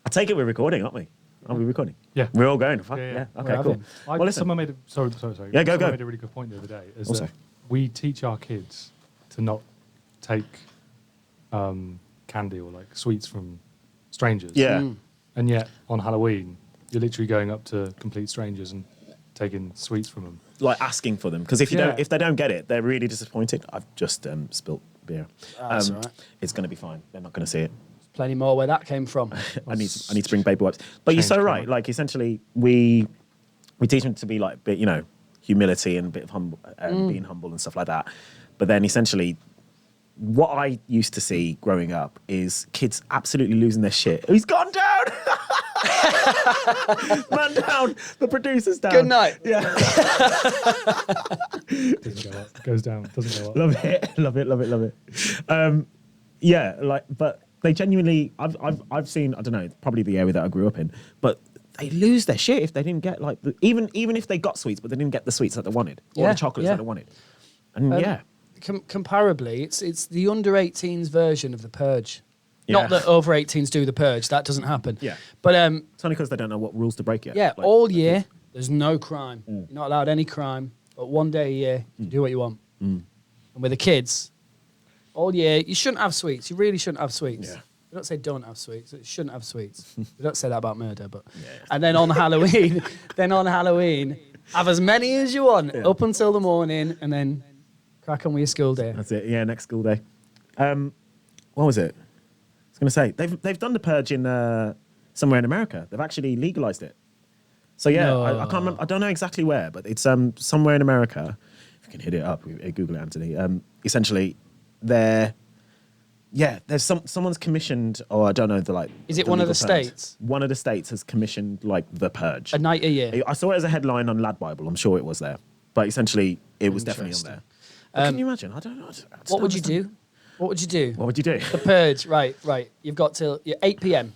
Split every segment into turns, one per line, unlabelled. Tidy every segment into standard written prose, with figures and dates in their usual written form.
I take it we're recording, aren't we? Are we recording?
Yeah.
We're all going. Fuck,
Yeah.
Okay, cool. Well, listen.
Someone made sorry.
Yeah, go.
Someone made a really good point the other day. Is
Also.
that we teach our kids to not take candy or like sweets from strangers.
Yeah.
And yet on Halloween, you're literally going up to complete strangers and taking sweets from them.
Like asking for them, because if they don't get it, they're really disappointed. I've just spilt beer.
That's all right.
It's going to be fine. They're not going to see it.
Plenty more where that came from.
I need to bring paper wipes. But you're so right.
Comment.
Like essentially, we teach them to be like a bit, humility and a bit of humble, being humble and stuff like that. But then essentially, what I used to see growing up is kids absolutely losing their shit. He's gone down. Man down. The producer's down.
Good night.
Yeah.
Doesn't go up. Goes down. Doesn't go up.
Love it. But they genuinely, I've seen, I don't know, probably the area that I grew up in, but they lose their shit if they didn't get like even if they got sweets, but they didn't get the sweets that they wanted or the chocolates that they wanted. And
Comparably, it's the under 18s version of the Purge.
Yeah.
Not that over 18s do the Purge. That doesn't happen.
Yeah.
But
it's only because they don't know what rules to break yet.
yeah,
Like,
all year there's no crime. You're not allowed any crime. But one day a year, you do what you want. And with the kids, all year you shouldn't have sweets. You really shouldn't have sweets.
Yeah.
We don't say don't have sweets. You shouldn't have sweets. We don't say that about murder, but and then on Halloween, have as many as you want up until the morning, and then crack on with your school day.
That's it. Yeah, next school day. What was it? I was going to say they've done the Purge in somewhere in America. They've actually legalized it. So yeah,
No.
I can't remember. I don't know exactly where, but it's somewhere in America. If you can hit it up, Google it, Anthony. Essentially, there's someone's commissioned, or I don't know
Is it
the
one of
legal
the
terms.
states?
One of the states has commissioned like the Purge.
A night a year.
I saw it as a headline on Lad Bible. I'm sure it was there, but essentially it was definitely on there. But can you imagine? I don't know.
What would you do? What would you do?
What would you do?
The Purge, right. You've got till 8 p.m.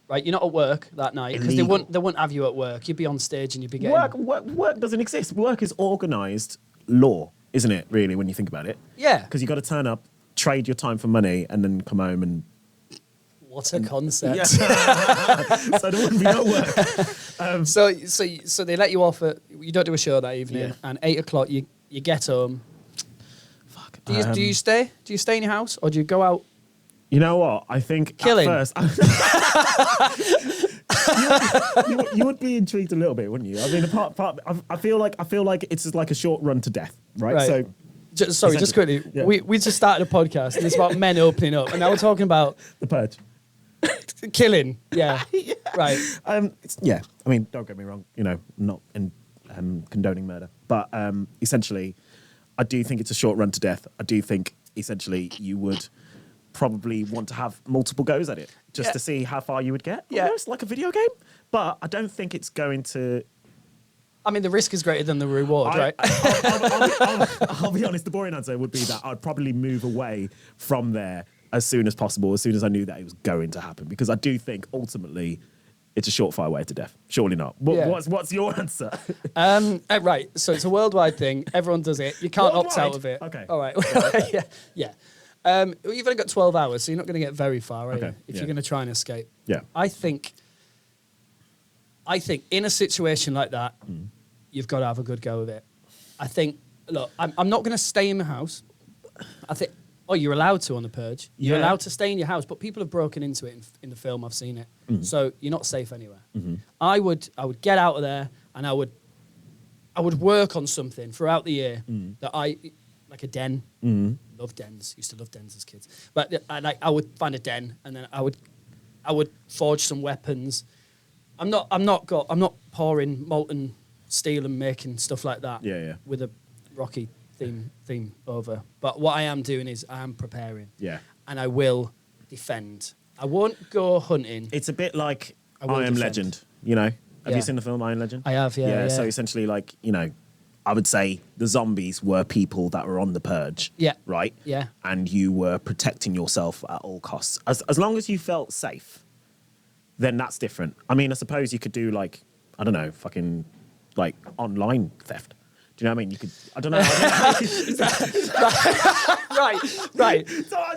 Right, you're not at work that night because they wouldn't have you at work. You'd be on stage and you'd be getting
Work doesn't exist. Work is organised law, isn't it? Really, when you think about it.
Yeah.
Because you got to turn up, trade your time for money, and then come home and.
What a concept.
Yeah. So there wouldn't be no work.
So they let you off at, you don't do a show that evening, and 8 o'clock you get home.
Fuck.
Do you stay? Do you stay in your house or do you go out?
You know what? I think
Killing.
at first you would be intrigued a little bit, wouldn't you? I mean, I feel like it's just like a short run to death, right?
Right.
So.
Just quickly.
Yeah.
We just started a podcast and it's about men opening up, and now we're talking about
The Purge.
killing. Yeah. Right.
I mean, don't get me wrong. Not condoning murder, but essentially, I do think it's a short run to death. I do think essentially you would probably want to have multiple goes at it just to see how far you would get.
Yeah.
Almost like a video game, but I don't think it's going to.
I mean, the risk is greater than the reward, right?
I'll be honest. The boring answer would be that I'd probably move away from there as soon as possible, as soon as I knew that it was going to happen, because I do think ultimately it's a surefire way to death. Surely not.
Yeah.
What's your answer?
Right. So it's a worldwide thing. Everyone does it. You can't opt out
Worldwide?
of it.
Okay.
All right. Yeah. You've only got 12 hours, so you're not going to get very far, are you? If you're going to try and escape.
Yeah.
I think in a situation like that, you've got to have a good go of it. I think, look, I'm not going to stay in the house. I think, you're allowed to on the Purge. You're
Yeah.
allowed to stay in your house, but people have broken into it in the film. I've seen it. So you're not safe anywhere. I would get out of there and I would work on something throughout the year that like a den. Love dens. Used to love dens as kids. But I would find a den and then I would forge some weapons. I'm not pouring molten steel and making stuff like that.
Yeah.
With a Rocky theme over. But what I am doing is I am preparing.
Yeah.
And I will defend. I won't go hunting.
It's a bit like
I will
I Am
defend.
Legend. Have
Yeah.
you seen the film I Am Legend?
I have, yeah.
So essentially, like I would say the zombies were people that were on the Purge.
Yeah.
Right.
Yeah.
And you were protecting yourself at all costs. As long as you felt safe, then that's different. I mean, I suppose you could do like, I don't know, fucking like online theft. Do you know what I mean? You could. I don't know.
Right.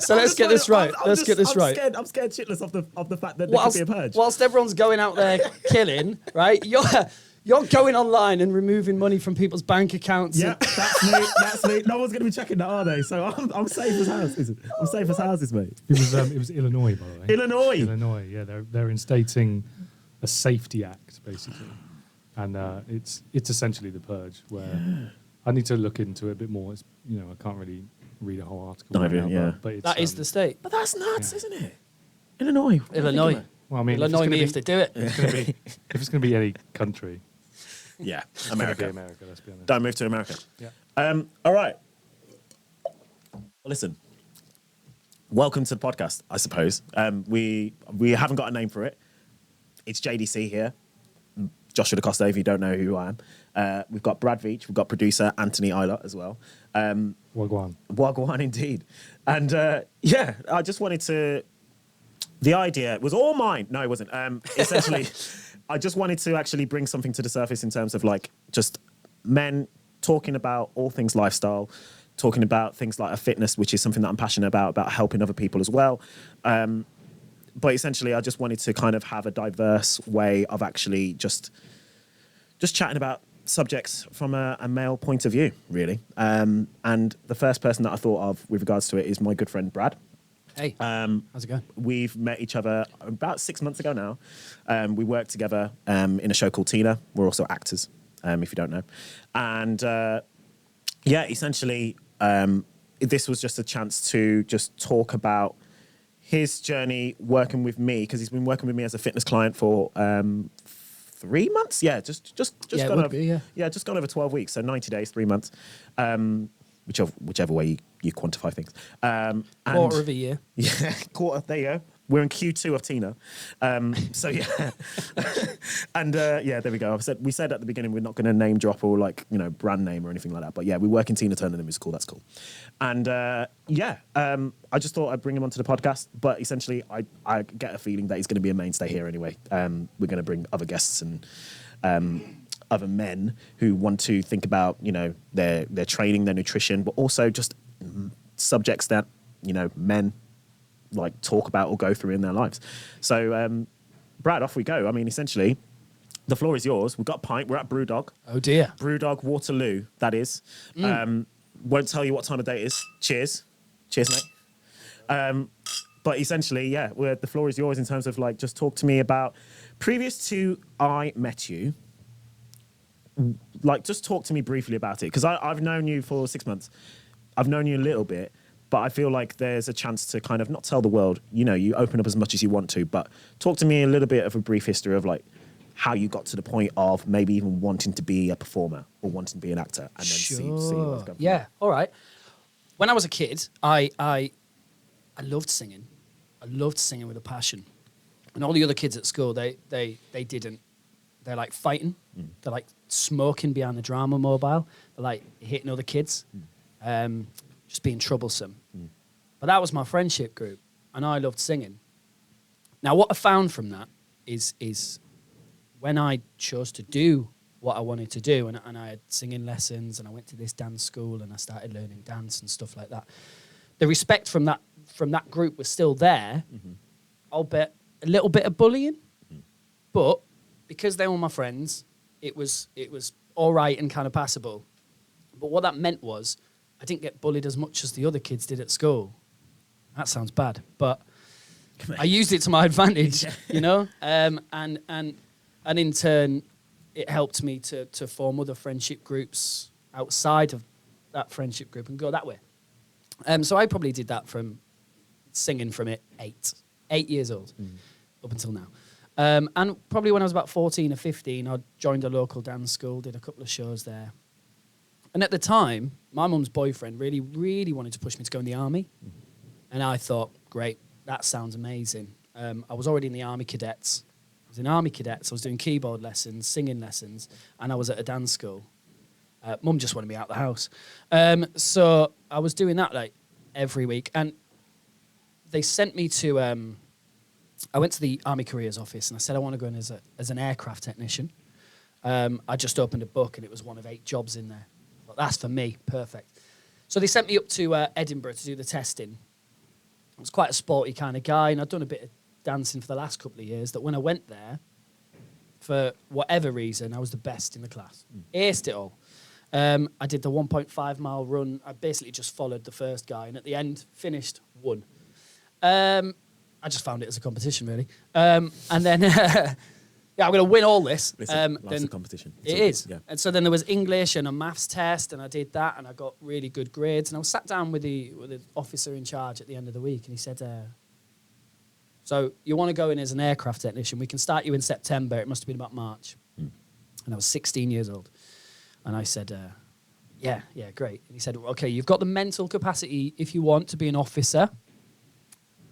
So let's get this right. Let's get this right.
I'm scared shitless of the fact that there could be a purge.
Whilst everyone's going out there killing, right? You're going online and removing money from people's bank accounts.
Yeah, that's me. No one's going to be checking that, are they? So I'm safe as houses. I'm safe as houses, mate.
It was Illinois, by the way.
Illinois.
Yeah, they're instating a safety act basically, and it's essentially the purge. Where I need to look into it a bit more. It's, I can't really read a whole article. But it's,
that is the state.
But that's nuts, isn't it? Illinois.
Well, I mean,
Illinois me if they do it.
If it's going to be any country.
Yeah,
America.
America.
Let's be honest.
Don't move to America.
Yeah.
All right. Well, listen. Welcome to the podcast, I suppose. We haven't got a name for it. It's JDC here. Joshua DaCosta, if you don't know who I am. We've got Brad Veach. We've got producer Anthony Eilert as well. Wagwan, indeed. And I just wanted to... The idea was all mine. No, it wasn't. Essentially... I just wanted to actually bring something to the surface in terms of like just men talking about all things lifestyle, talking about things like fitness, which is something that I'm passionate about helping other people as well. But essentially, I just wanted to kind of have a diverse way of actually just chatting about subjects from a male point of view, really. And the first person that I thought of with regards to it is my good friend Brad.
Hey, how's it going?
We've met each other about 6 months ago now. We worked together in a show called Tina. We're also actors, if you don't know. And essentially, this was just a chance to just talk about his journey working with me, because he's been working with me as a fitness client for 3 months. Yeah, just gone over 12 weeks, so 90 days, 3 months. Whichever way you quantify things.
Quarter of a year.
Yeah, quarter. There you go. We're in Q2 of Tina. So yeah, and there we go. We said at the beginning we're not going to name drop or brand name or anything like that. But yeah, we work in Tina Turner the musical. That's cool. And I just thought I'd bring him onto the podcast. But essentially, I get a feeling that he's going to be a mainstay here anyway. We're going to bring other guests and other men who want to think about their training, their nutrition, but also just subjects that men like talk about or go through in their lives. So Brad, off we go. I mean, essentially the floor is yours. We've got Pint. We're at Brewdog.
Oh dear.
Brewdog Waterloo, that is. Won't tell you what time of day it is. Cheers, mate. But essentially, the floor is yours in terms of just talk to me about previous to I met you. Just talk to me briefly about it, because I've known you for 6 months. I've known you a little bit, but I feel like there's a chance to kind of not tell the world, you open up as much as you want to, but talk to me a little bit of a brief history of how you got to the point of maybe even wanting to be a performer or wanting to be an actor, and then see what's going on.
Yeah, all right. When I was a kid, I loved singing. I loved singing with a passion. And all the other kids at school, they didn't. They're fighting. They're smoking behind the drama mobile. They're hitting other kids, just being troublesome. But that was my friendship group, and I loved singing. Now, what I found from that is when I chose to do what I wanted to do, and I had singing lessons, and I went to this dance school, and I started learning dance and stuff like that. The respect from that group was still there. I'll bet a little bit of bullying, but because they were my friends, it was all right and kind of passable. But what that meant was I didn't get bullied as much as the other kids did at school. That sounds bad, but I used it to my advantage, and in turn, it helped me to form other friendship groups outside of that friendship group and go that way. So I probably did that from singing from 8 years old up until now. And probably when I was about 14 or 15, I joined a local dance school, did a couple of shows there. And at the time, my mum's boyfriend really, really wanted to push me to go in the army. And I thought, great, that sounds amazing. I was already in the Army Cadets. I was in Army Cadets. I was doing keyboard lessons, singing lessons, and I was at a dance school. Mum just wanted me out of the house. So I was doing that every week. And they sent me to... I went to the Army Careers Office and I said I want to go in as an aircraft technician. I just opened a book and it was one of 8 jobs in there. that's for me, perfect. So they sent me up to Edinburgh to do the testing. I was quite a sporty kind of guy, and I'd done a bit of dancing for the last couple of years, that when I went there, for whatever reason, I was the best in the class. Aced it all. I did the 1.5 mile run. I basically just followed the first guy, and at the end, finished, won. I just found it as a competition, really. And then, yeah, I'm going to win all this.
Listen, life's a competition.
It is. Yeah. And so then there was English and a maths test, and I did that, and I got really good grades. And I was sat down with the officer in charge at the end of the week, and he said, so you want to go in as an aircraft technician? We can start you in September. It must have been about March. And I was 16 years old. And I said, yeah, great. And he said, okay, you've got the mental capacity if you want to be an officer.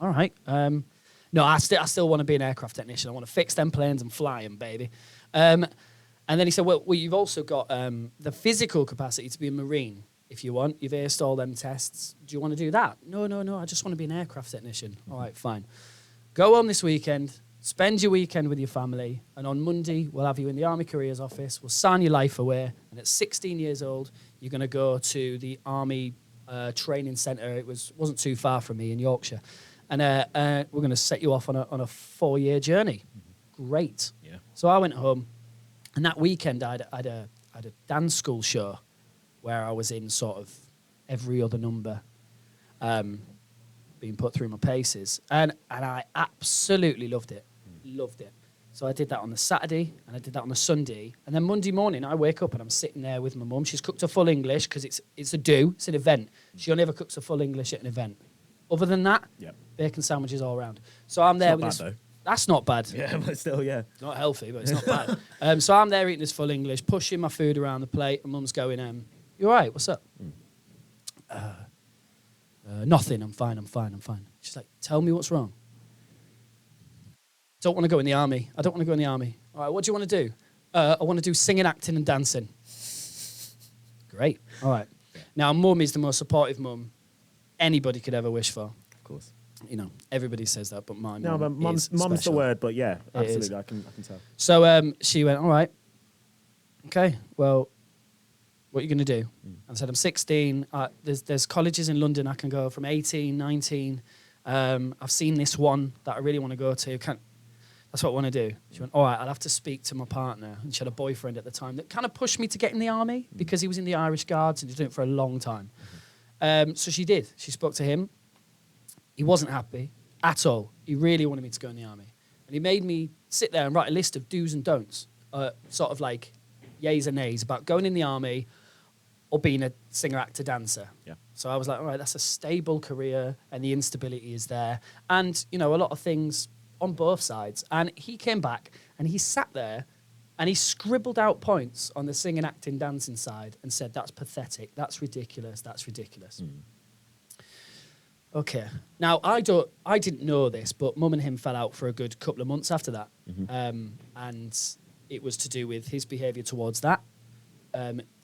All right. No, I still want to be an aircraft technician. I want to fix them planes and fly them, baby. And then he said, well, you've also got the physical capacity to be a Marine if you want. You've aced all them tests. Do you want to do that? No. I just want to be an aircraft technician. All right, fine. Go home this weekend, spend your weekend with your family, and on Monday, we'll have you in the Army Careers Office. We'll sign your life away, and at 16 years old, you're going to go to the Army Training Centre. It wasn't too far from me in Yorkshire. And we're going to set you off on a 4-year journey. Great.
Yeah.
So I went home, and that weekend, I had a dance school show where I was in sort of every other number, being put through my paces, and I absolutely loved it. Loved it. So I did that on the Saturday, and I did that on the Sunday, and then Monday morning I wake up and I'm sitting there with my mum. She's cooked a full English because it's an event. She only ever cooks a full English at an event. Other than that, bacon sandwiches all around. So I'm there with
not bad,
this.
though.
That's not bad.
Yeah, but still, yeah.
Not healthy, but it's not bad. So I'm there eating this full English, pushing my food around the plate, and Mum's going, "You all right? What's up?" Nothing. I'm fine. She's like, "Tell me what's wrong." Don't want to go in the army. I don't want to go in the army. All right, what do you want to do? I want to do singing, acting, and dancing. Great. All right. Now, Mum is the most supportive mum anybody could ever wish for.
Of course.
You know, everybody says that, but my mum.
No, but mum's the word, but yeah, absolutely, I can tell.
So she went, all right, okay, well, what are you going to do? I said, I'm 16. There's colleges in London I can go from 18, 19. I've seen this one that I really want to go to. That's what I want to do. She went, all right, I'll have to speak to my partner. And she had a boyfriend at the time that kind of pushed me to get in the army because he was in the Irish Guards and he was doing it for a long time. So she did. She spoke to him. He wasn't happy at all. He really wanted me to go in the army. And he made me sit there and write a list of do's and don'ts, sort of like yays and nays about going in the army or being a singer, actor, dancer.
Yeah.
So I was like, all right, that's a stable career and the instability is there. And, you know, a lot of things on both sides. And he came back and he sat there and he scribbled out points on the singing, acting, dancing side and said, that's pathetic, that's ridiculous, that's ridiculous. Okay. Now, I didn't know this, but Mum and him fell out for a good couple of months after that. And it was to do with his behaviour towards that.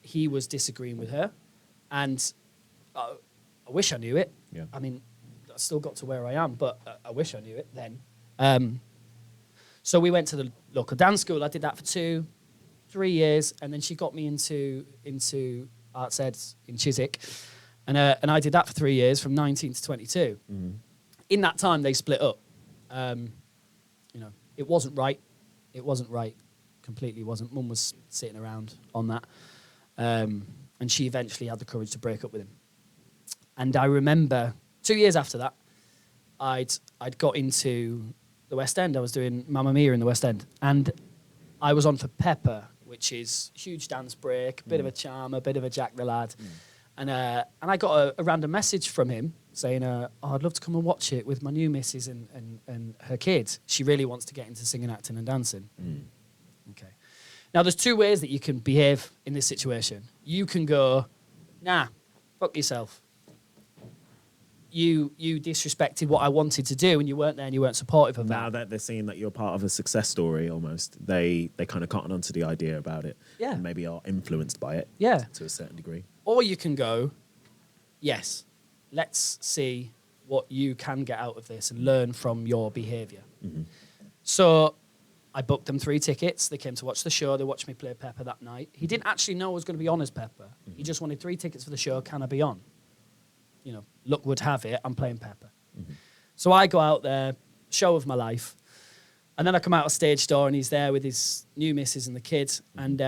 He was disagreeing with her. And I wish I knew it.
Yeah.
I mean, I still got to where I am, but I wish I knew it then. So we went to the local dance school. I did that for 2-3 years. And then she got me into arts ed in Chiswick. And I did that for 3 years, from 19 to 22. In that time, they split up. You know, it wasn't right. It wasn't right. Completely wasn't. Mum was sitting around on that. And she eventually had the courage to break up with him. And I remember 2 years after that, I'd got into the West End. I was doing Mamma Mia in the West End. And I was on for Pepper, which is huge dance break, a bit of a charm, a bit of a Jack the Lad. And I got a random message from him saying, oh, I'd love to come and watch it with my new missus and her kids. She really wants to get into singing, acting and dancing. Okay. Now, there's 2 ways that you can behave in this situation. You can go, nah, fuck yourself. You disrespected what I wanted to do and you weren't there and you weren't supportive of that.
Now that they're seeing that you're part of a success story almost, they kind of cotton onto the idea about it.
Yeah.
And maybe are influenced by it.
Yeah.
To a certain degree.
Or you can go, yes, let's see what you can get out of this and learn from your behaviour. So I booked them 3 tickets. They came to watch the show. They watched me play Pepper that night. He didn't actually know I was going to be on as Pepper. He just wanted 3 tickets for the show. Can I be on? You know, luck would have it, I'm playing Pepper. So I go out there, show of my life, and then I come out of stage door and he's there with his new missus and the kids, and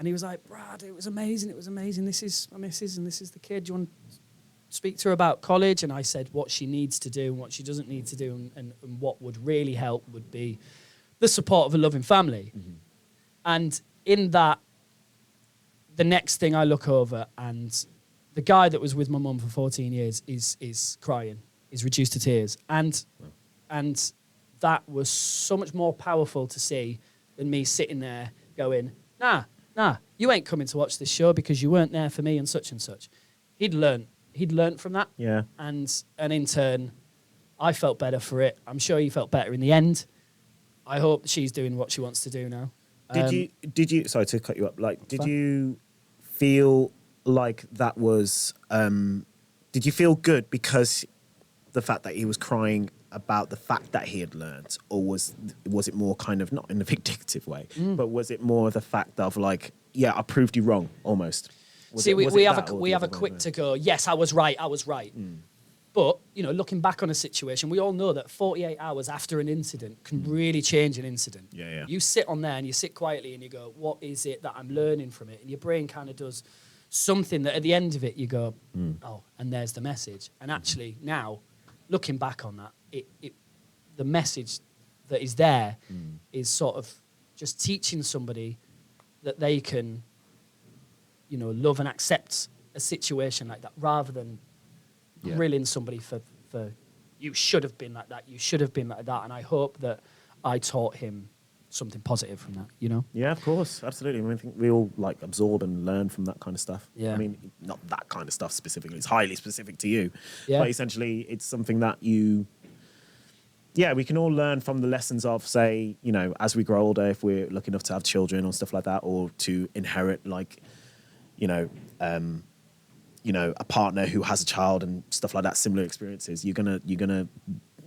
he was like, Brad, it was amazing. This is my missus and this is the kid. Do you want to speak to her about college? And I said what she needs to do and what she doesn't need to do, and what would really help would be the support of a loving family. And in that, the next thing I look over, and the guy that was with my mum for 14 years is crying, is reduced to tears. And that was so much more powerful to see than me sitting there going, nah, you ain't coming to watch this show because you weren't there for me and such and such. He'd learnt from that.
Yeah.
And in turn, I felt better for it. I'm sure he felt better in the end. I hope she's doing what she wants to do now.
Did you, sorry to cut you up, like, did
Fine.
you feel like that was, did you feel good because the fact that he was crying about the fact that he had learnt, or was it more kind of, not in a vindictive way, but was it more the fact of like, yeah, I proved you wrong, almost?
See, we have a quick to go, yes, I was right. But, you know, looking back on a situation, we all know that 48 hours after an incident can really change an incident.
Yeah.
You sit on there and you sit quietly and you go, what is it that I'm learning from it? And your brain kind of does something that at the end of it you go, oh, and there's the message. And actually now, looking back on that, the message that is there is sort of just teaching somebody that they can, you know, love and accept a situation like that, rather than grilling somebody for you should have been like that, you should have been like that. And I hope that I taught him something positive from that, you know?
Yeah, of course, absolutely. I mean, I think we all like absorb and learn from that kind of stuff.
Yeah.
I mean, not that kind of stuff specifically. It's highly specific to you.
Yeah.
But essentially, it's something that we can all learn from the lessons of, say, you know, as we grow older, if we're lucky enough to have children or stuff like that, or to inherit, like, you know, a partner who has a child and stuff like that, similar experiences. You're gonna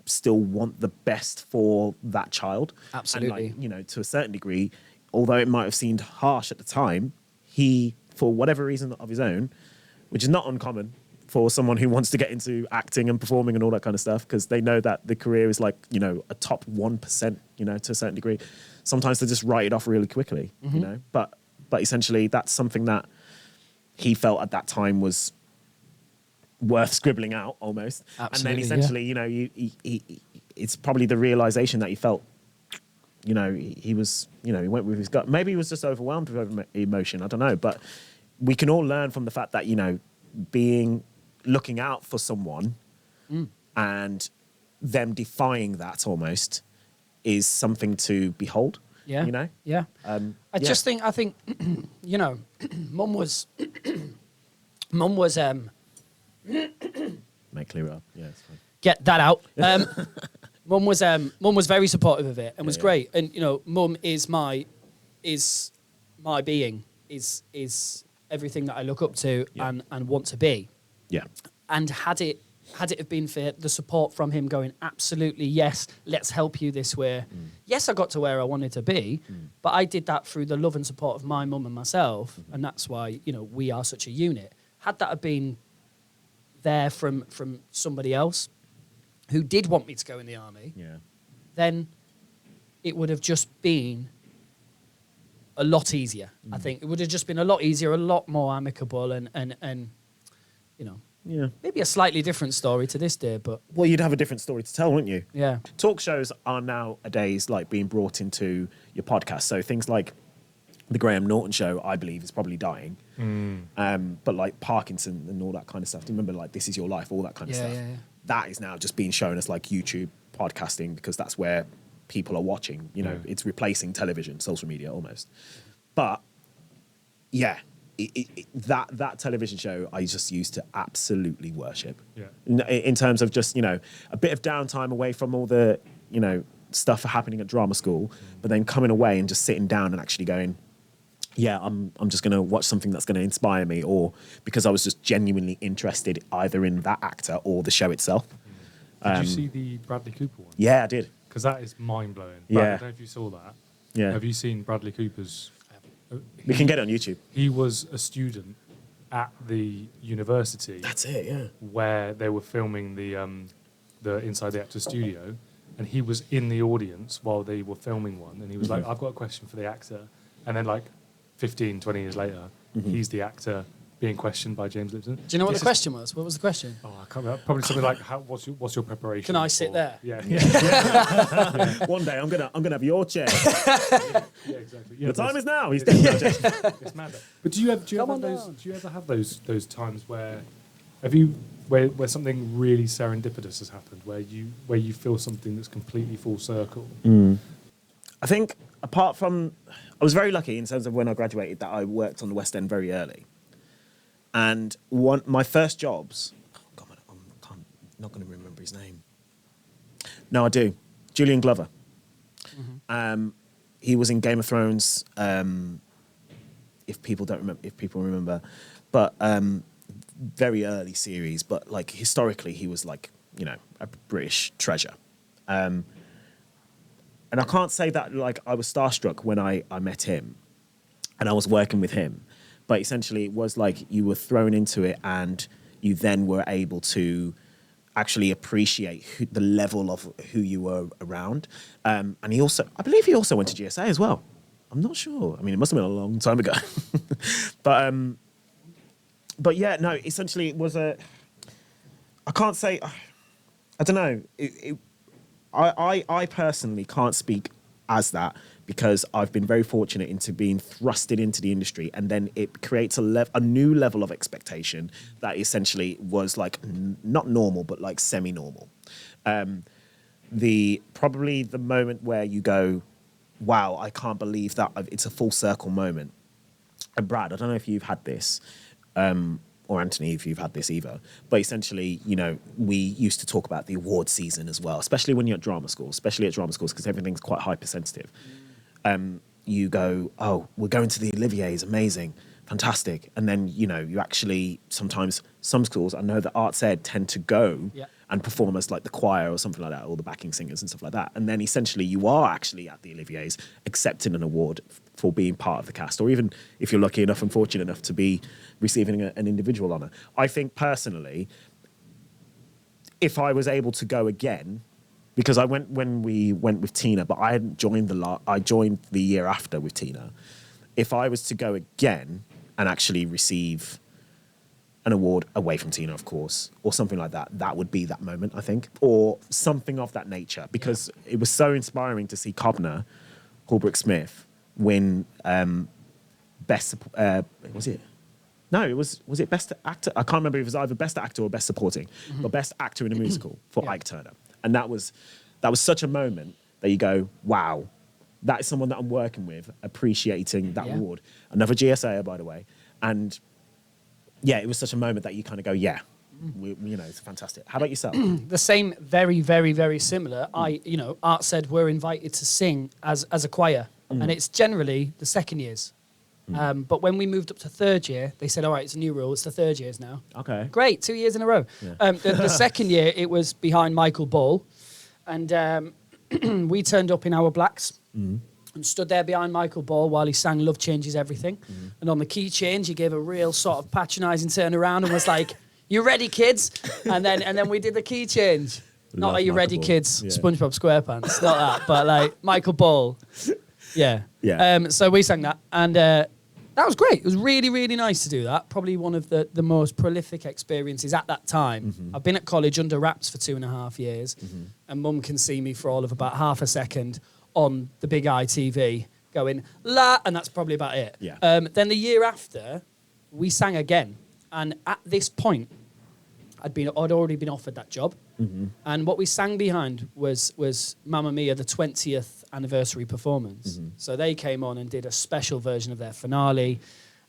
still want the best for that child.
Absolutely.
And, like, you know, to a certain degree, although it might have seemed harsh at the time, he, for whatever reason of his own, which is not uncommon for someone who wants to get into acting and performing and all that kind of stuff, because they know that the career is like, you know, a top 1%, you know, to a certain degree. Sometimes they just write it off really quickly, you know, but essentially that's something that he felt at that time was worth scribbling out almost.
Absolutely,
and then essentially, you know, it's probably the realization that he felt, you know, he was, you know, he went with his gut. Maybe he was just overwhelmed with emotion. I don't know. But we can all learn from the fact that, you know, looking out for someone and them defying that almost is something to behold.
Yeah.
You know?
Yeah. I think, you know, mum was
Make clear up. Yeah, it's fine.
get that out. Mum was very supportive of it and was great. And you know, mum is my being, is everything that I look up to and want to be.
Yeah.
And had it have been for the support from him going, absolutely, yes, let's help you this way. Yes, I got to where I wanted to be, but I did that through the love and support of my mum and myself, and that's why, you know, we are such a unit. Had that have been there from somebody else who did want me to go in the army, then it would have just been a lot easier. I think it would have just been a lot easier, a lot more amicable, and you know, maybe a slightly different story to this day, but
Well, you'd have a different story to tell, wouldn't you?
yeah.
Talk shows are nowadays like being brought into your podcast. So things like the Graham Norton show, I believe, is probably dying. But like Parkinson and all that kind of stuff. Do you remember like This Is Your Life, all that kind of stuff?
Yeah.
That is now just being shown as like YouTube podcasting because that's where people are watching. You know, it's replacing television, social media almost. But yeah, that television show I just used to absolutely worship.
Yeah.
In terms of just, you know, a bit of downtime away from all the, you know, stuff happening at drama school, but then coming away and just sitting down and actually going, yeah, I'm just going to watch something that's going to inspire me, or because I was just genuinely interested either in that actor or the show itself.
Did you see the Bradley Cooper one?
Yeah, I did.
Because that is mind blowing.
Yeah.
I don't know if you saw that.
Yeah.
Have you seen Bradley Cooper's?
We can get it on YouTube.
He was a student at the university
That's it, yeah.
where they were filming the Inside the Actor studio, and he was in the audience while they were filming one, and he was like, "I've got a question for the actor," and then like 15, 20 years later, he's the actor being questioned by James Lipton.
Do you know what the question was? What was the question?
Oh, I can't remember. Probably something like, "What's your preparation?"
Can I sit
for-"
there?
Yeah.
One day I'm gonna have your chair.
Yeah, exactly. Yeah,
The time is now. He's
It's mad. But do you ever
Come on
have those?
down.
Do you ever have those times where where something really serendipitous has happened, where you feel something that's completely full circle?
I think apart from, I was very lucky in terms of when I graduated that I worked on the West End very early, and my first jobs. Oh God, I'm not going to remember his name. No, I do. Julian Glover. He was in Game of Thrones. If people remember, but very early series. But like historically, he was like a British treasure. And I can't say that like I was starstruck when I met him, and I was working with him. But essentially, it was like you were thrown into it, and you then were able to actually appreciate the level of who you were around. And I believe he also went to GSA as well. I'm not sure. I mean, it must have been a long time ago. But yeah, no, essentially it was I can't say, I don't know. I personally can't speak as that because I've been very fortunate into being thrusted into the industry, and then it creates a new level of expectation that essentially was like not normal, but like semi-normal. Probably the moment where you go, wow, I can't believe that it's a full circle moment. And Brad, I don't know if you've had this, or Anthony, if you've had this either, but essentially, we used to talk about the award season as well, especially when you're at drama schools, because everything's quite hypersensitive. You go, oh, we're going to the Olivier's, amazing, fantastic. And then, you actually, sometimes some schools, I know that arts ed tend to go and perform as like the choir or something like that, or the backing singers and stuff like that. And then essentially you are actually at the Olivier's accepting an award for being part of the cast, or even if you're lucky enough and fortunate enough to be receiving an individual honour. I think personally, if I was able to go again, because I went when we went with Tina, but I hadn't joined I joined the year after with Tina. If I was to go again and actually receive an award away from Tina, of course, or something like that, that would be that moment, I think, or something of that nature, because it was so inspiring to see Cobner, Holbrook Smith, win best. Was it? No, was it best actor? I can't remember if it was either best actor or best supporting, but best actor in a musical for Ike Turner, and that was such a moment that you go, wow, that is someone that I'm working with, appreciating that award. Another GSA, by the way, and. Yeah, it was such a moment that you kind of go, yeah, it's fantastic. How about yourself?
The same, very, very, very similar. Art said we're invited to sing as a choir, and it's generally the second years. But when we moved up to third year, they said, all right, it's a new rule. It's the third years now.
Okay.
Great, 2 years in a row.
Yeah.
The second year, it was behind Michael Ball, and we turned up in our blacks. And stood there behind Michael Ball while he sang Love Changes Everything. And on the key change, he gave a real sort of patronising turn around and was like, you ready, kids? And then we did the key change. Not like you ready,
Ball.
kids,
Yeah.
SpongeBob SquarePants. Not that, but like Michael Ball. Yeah.
Yeah.
So we sang that. And that was great. It was really, really nice to do that. Probably one of the most prolific experiences at that time. I've been at college under wraps for 2.5 years. And Mum can see me for all of about half a second on the big ITV going, la, and that's probably about it.
Yeah.
Then the year after, we sang again. And at this point, I'd already been offered that job. And what we sang behind was Mamma Mia, the 20th anniversary performance. So they came on and did a special version of their finale.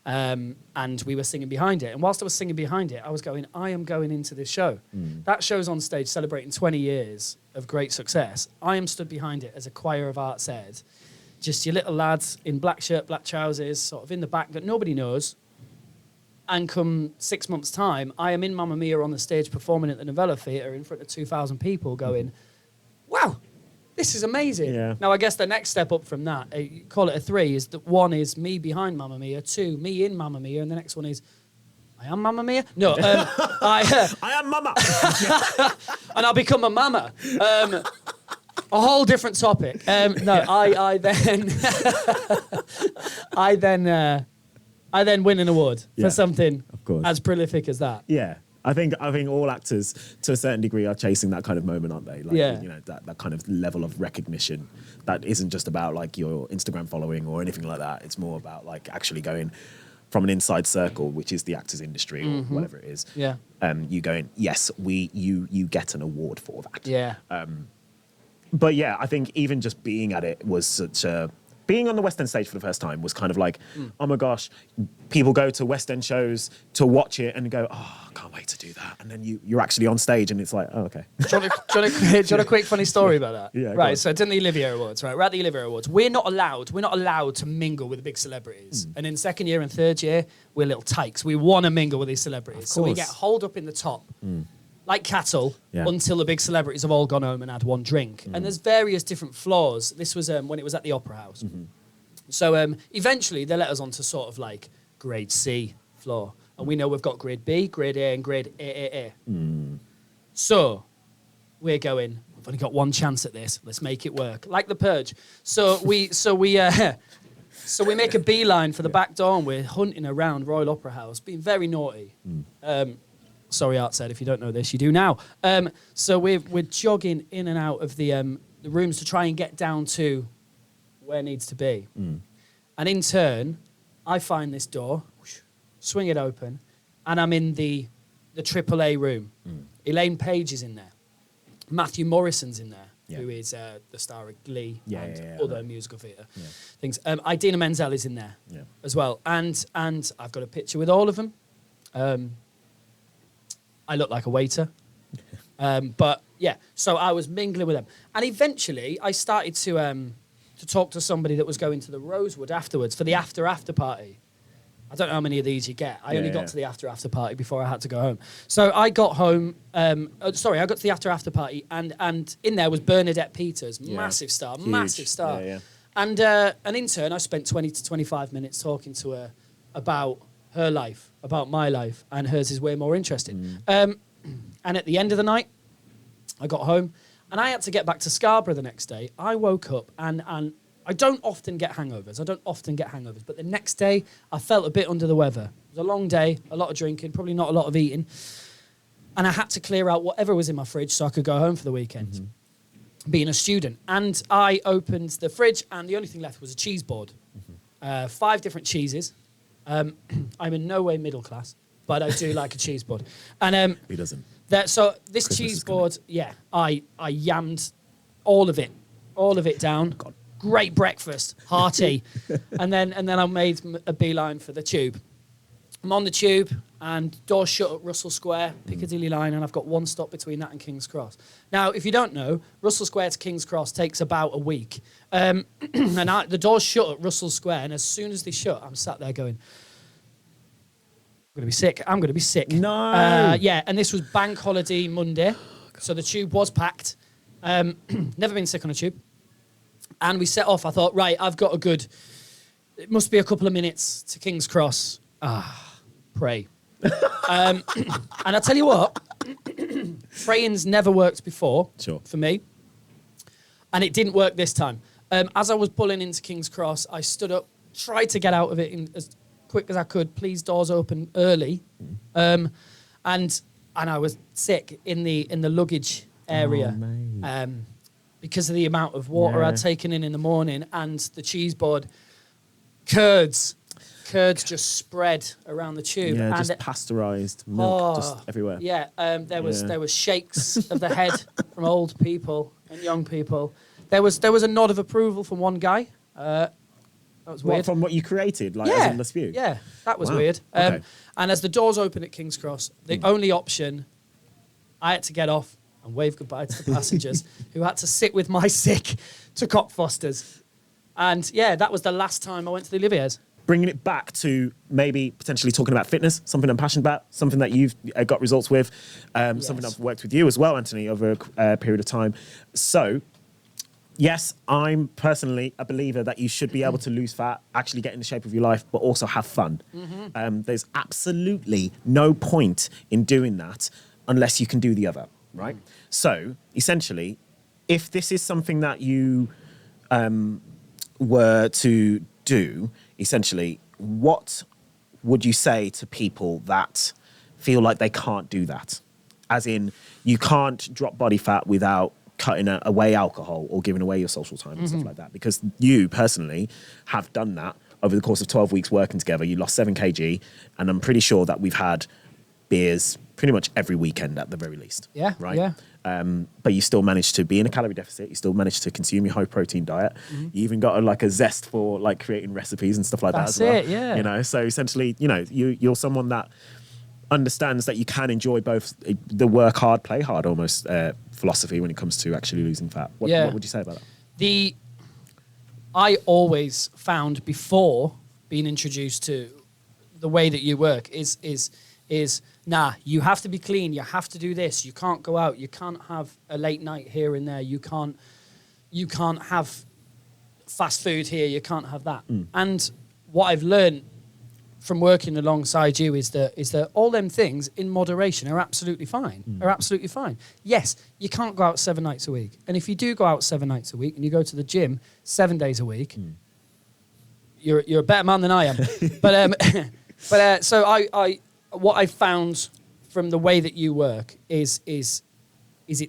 And we were singing behind it. And whilst I was singing behind it, I was going, I am going into this show. That show's on stage celebrating 20 years of great success. I am stood behind it as a choir of arts ed. Just your little lads in black shirt, black trousers, sort of in the back that nobody knows. And come 6 months' time, I am in Mamma Mia on the stage performing at the Novella Theatre in front of 2,000 people going, wow, this is amazing.
Yeah.
Now, I guess the next step up from that, call it a 3, is that 1 is me behind Mamma Mia, 2, me in Mamma Mia, and the next one is, I am Mamma Mia? No,
I am Mama.
and I'll become a mama. A whole different topic. No, I then I then win an award
Yeah,
for something
of course.
as prolific as that.
Yeah. I think all actors, to a certain degree, are chasing that kind of moment, aren't they? Like,
Yeah.
you know, that kind of level of recognition that isn't just about like your Instagram following or anything like that. It's more about like actually going from an inside circle, which is the actors industry or whatever it is.
Yeah.
You going, yes, you get an award for that.
Yeah.
But yeah, I think even just being at it was such a... Being on the West End stage for the first time was kind of like, oh my gosh, people go to West End shows to watch it and go, oh, I can't wait to do that. And then you're actually on stage and it's like, oh, okay.
Do you want a quick funny story about that?
Yeah, go on.
Right, so it's in the Olivia Awards, right? We're at the Olivia Awards. We're not allowed to mingle with the big celebrities. And in second year and third year, we're little tykes. We want to mingle with these celebrities. So we
course.
get holed up in the top. Like cattle,
Yeah.
until the big celebrities have all gone home and had one drink. And there's various different floors. This was when it was at the Opera House. So eventually they let us onto sort of like grade C floor. And we know we've got grade B, grade A, and grade A. So we're going, we've only got one chance at this. Let's make it work. Like the Purge. So we make a beeline for the back door and we're hunting around Royal Opera House, being very naughty. Sorry, Art said, if you don't know this, you do now. So we're jogging in and out of the rooms to try and get down to where it needs to be. And in turn, I find this door, swing it open, and I'm in the AAA room. Elaine Page is in there. Matthew Morrison's in there, who is the star of Glee and other musical theatre things. Idina Menzel is in there as well. And I've got a picture with all of them. I look like a waiter. But yeah, so I was mingling with them. And eventually I started to talk to somebody that was going to the Rosewood afterwards for the after party. I don't know how many of these you get. I only got to the after party before I had to go home. So I got home, I got to the after party and in there was Bernadette Peters, massive star. And an intern, I spent 20 to 25 minutes talking to her about her life, about my life, and hers is way more interesting. And at the end of the night, I got home, and I had to get back to Scarborough the next day. I woke up, and I don't often get hangovers. But the next day, I felt a bit under the weather. It was a long day, a lot of drinking, probably not a lot of eating. And I had to clear out whatever was in my fridge so I could go home for the weekend, being a student. And I opened the fridge, and the only thing left was a cheese board. 5 different cheeses. I'm in no way middle class, but I do like a cheese board. And
Who doesn't?
So this
Christmas
cheese
is coming.
board, I yammed all of it down.
God.
Great breakfast, hearty. and then I made a beeline for the tube. I'm on the tube and doors shut at Russell Square, Piccadilly line, and I've got one stop between that and King's Cross. Now, if you don't know, Russell Square to King's Cross takes about a week. And the doors shut at Russell Square, and as soon as they shut, I'm sat there going, I'm going to be sick.
No.
Yeah, and this was bank holiday Monday, so the tube was packed. Never been sick on a tube. And we set off. I thought, right, it must be a couple of minutes to King's Cross. Pray. And I tell you what, praying's never worked before for me. And it didn't work this time. As I was pulling into King's Cross, I stood up, tried to get out of it as quick as I could. Please, doors open early. And I was sick in the luggage area. Because of the amount of water I'd taken in the morning and the cheese board. Curds just spread around the tube.
Yeah,
and
just pasteurised milk just everywhere.
Yeah, there was shakes of the head from old people and young people. There was a nod of approval from one guy. That was weird.
From what you created, as in the spew?
Yeah, that was
Wow.
weird.
Okay.
And as the doors opened at King's Cross, the only option, I had to get off and wave goodbye to the passengers who had to sit with my sick to Cockfosters. And yeah, that was the last time I went to the Olivier's.
Bringing it back to maybe potentially talking about fitness, something I'm passionate about, something that you've got results with, something I've worked with you as well, Anthony, over a period of time. So Yes, I'm personally a believer that you should be able to lose fat, actually get in the shape of your life, but also have fun. There's absolutely no point in doing that unless you can do the other, right? So essentially, if this is something that you were to do, essentially, what would you say to people that feel like they can't do that? As in, you can't drop body fat without cutting away alcohol or giving away your social time and stuff like that. Because you personally have done that over the course of 12 weeks working together. You lost 7 kg, and I'm pretty sure that we've had beers pretty much every weekend at the very least.
Yeah,
right.
yeah.
But you still managed to be in a calorie deficit. You still managed to consume your high protein diet. You even got a zest for like creating recipes and stuff like that as well.
That's it, yeah.
You know, so essentially, you're someone that understands that you can enjoy both the work hard, play hard almost philosophy when it comes to actually losing fat. What would you say about that?
I always found before being introduced to the way that you work is you have to be clean, you have to do this, you can't go out, you can't have a late night here and there, you can't have fast food here, you can't have that. And what I've learned from working alongside you is that all them things in moderation are absolutely fine. Are absolutely fine. Yes, you can't go out 7 nights a week. And if you do go out 7 nights a week and you go to the gym 7 days a week, you're a better man than I am. So I what I found from the way that you work is it's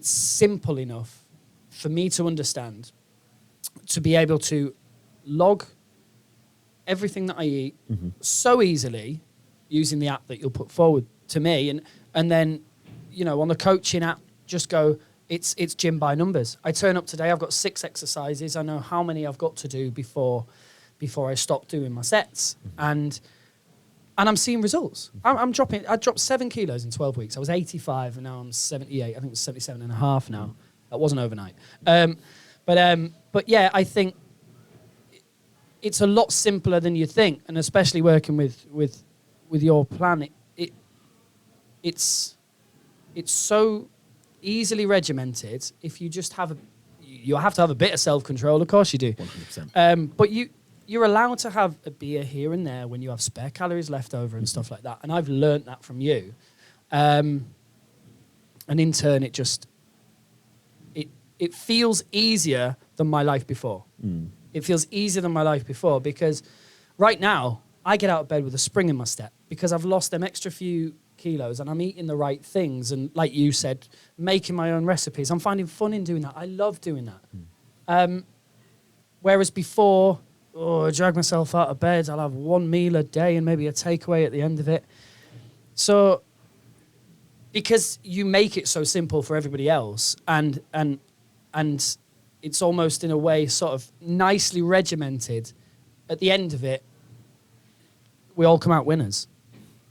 simple enough for me to understand, to be able to log everything that I eat so easily using the app that you'll put forward to me, and then on the coaching app just go, it's gym by numbers. I turn up today, I've got 6 exercises, I know how many I've got to do before I stop doing my sets, and I'm seeing results. I dropped 7 kilos in 12 weeks. I was 85 and now I'm 78. I think it was 77 and a half now. That wasn't overnight. But yeah, I think it's a lot simpler than you think, and especially working with your plan, it's so easily regimented. If you just you have to have a bit of self-control, of course you do.
100%.
But you're allowed to have a beer here and there when you have spare calories left over and stuff like that. And I've learnt that from you. And in turn, it feels easier than my life before. It feels easier than my life before because right now I get out of bed with a spring in my step because I've lost them extra few kilos and I'm eating the right things. And like you said, making my own recipes. I'm finding fun in doing that. I love doing that. Whereas before, I drag myself out of bed. I'll have 1 meal a day and maybe a takeaway at the end of it. So because you make it so simple for everybody else and it's almost in a way sort of nicely regimented, at the end of it, we all come out winners.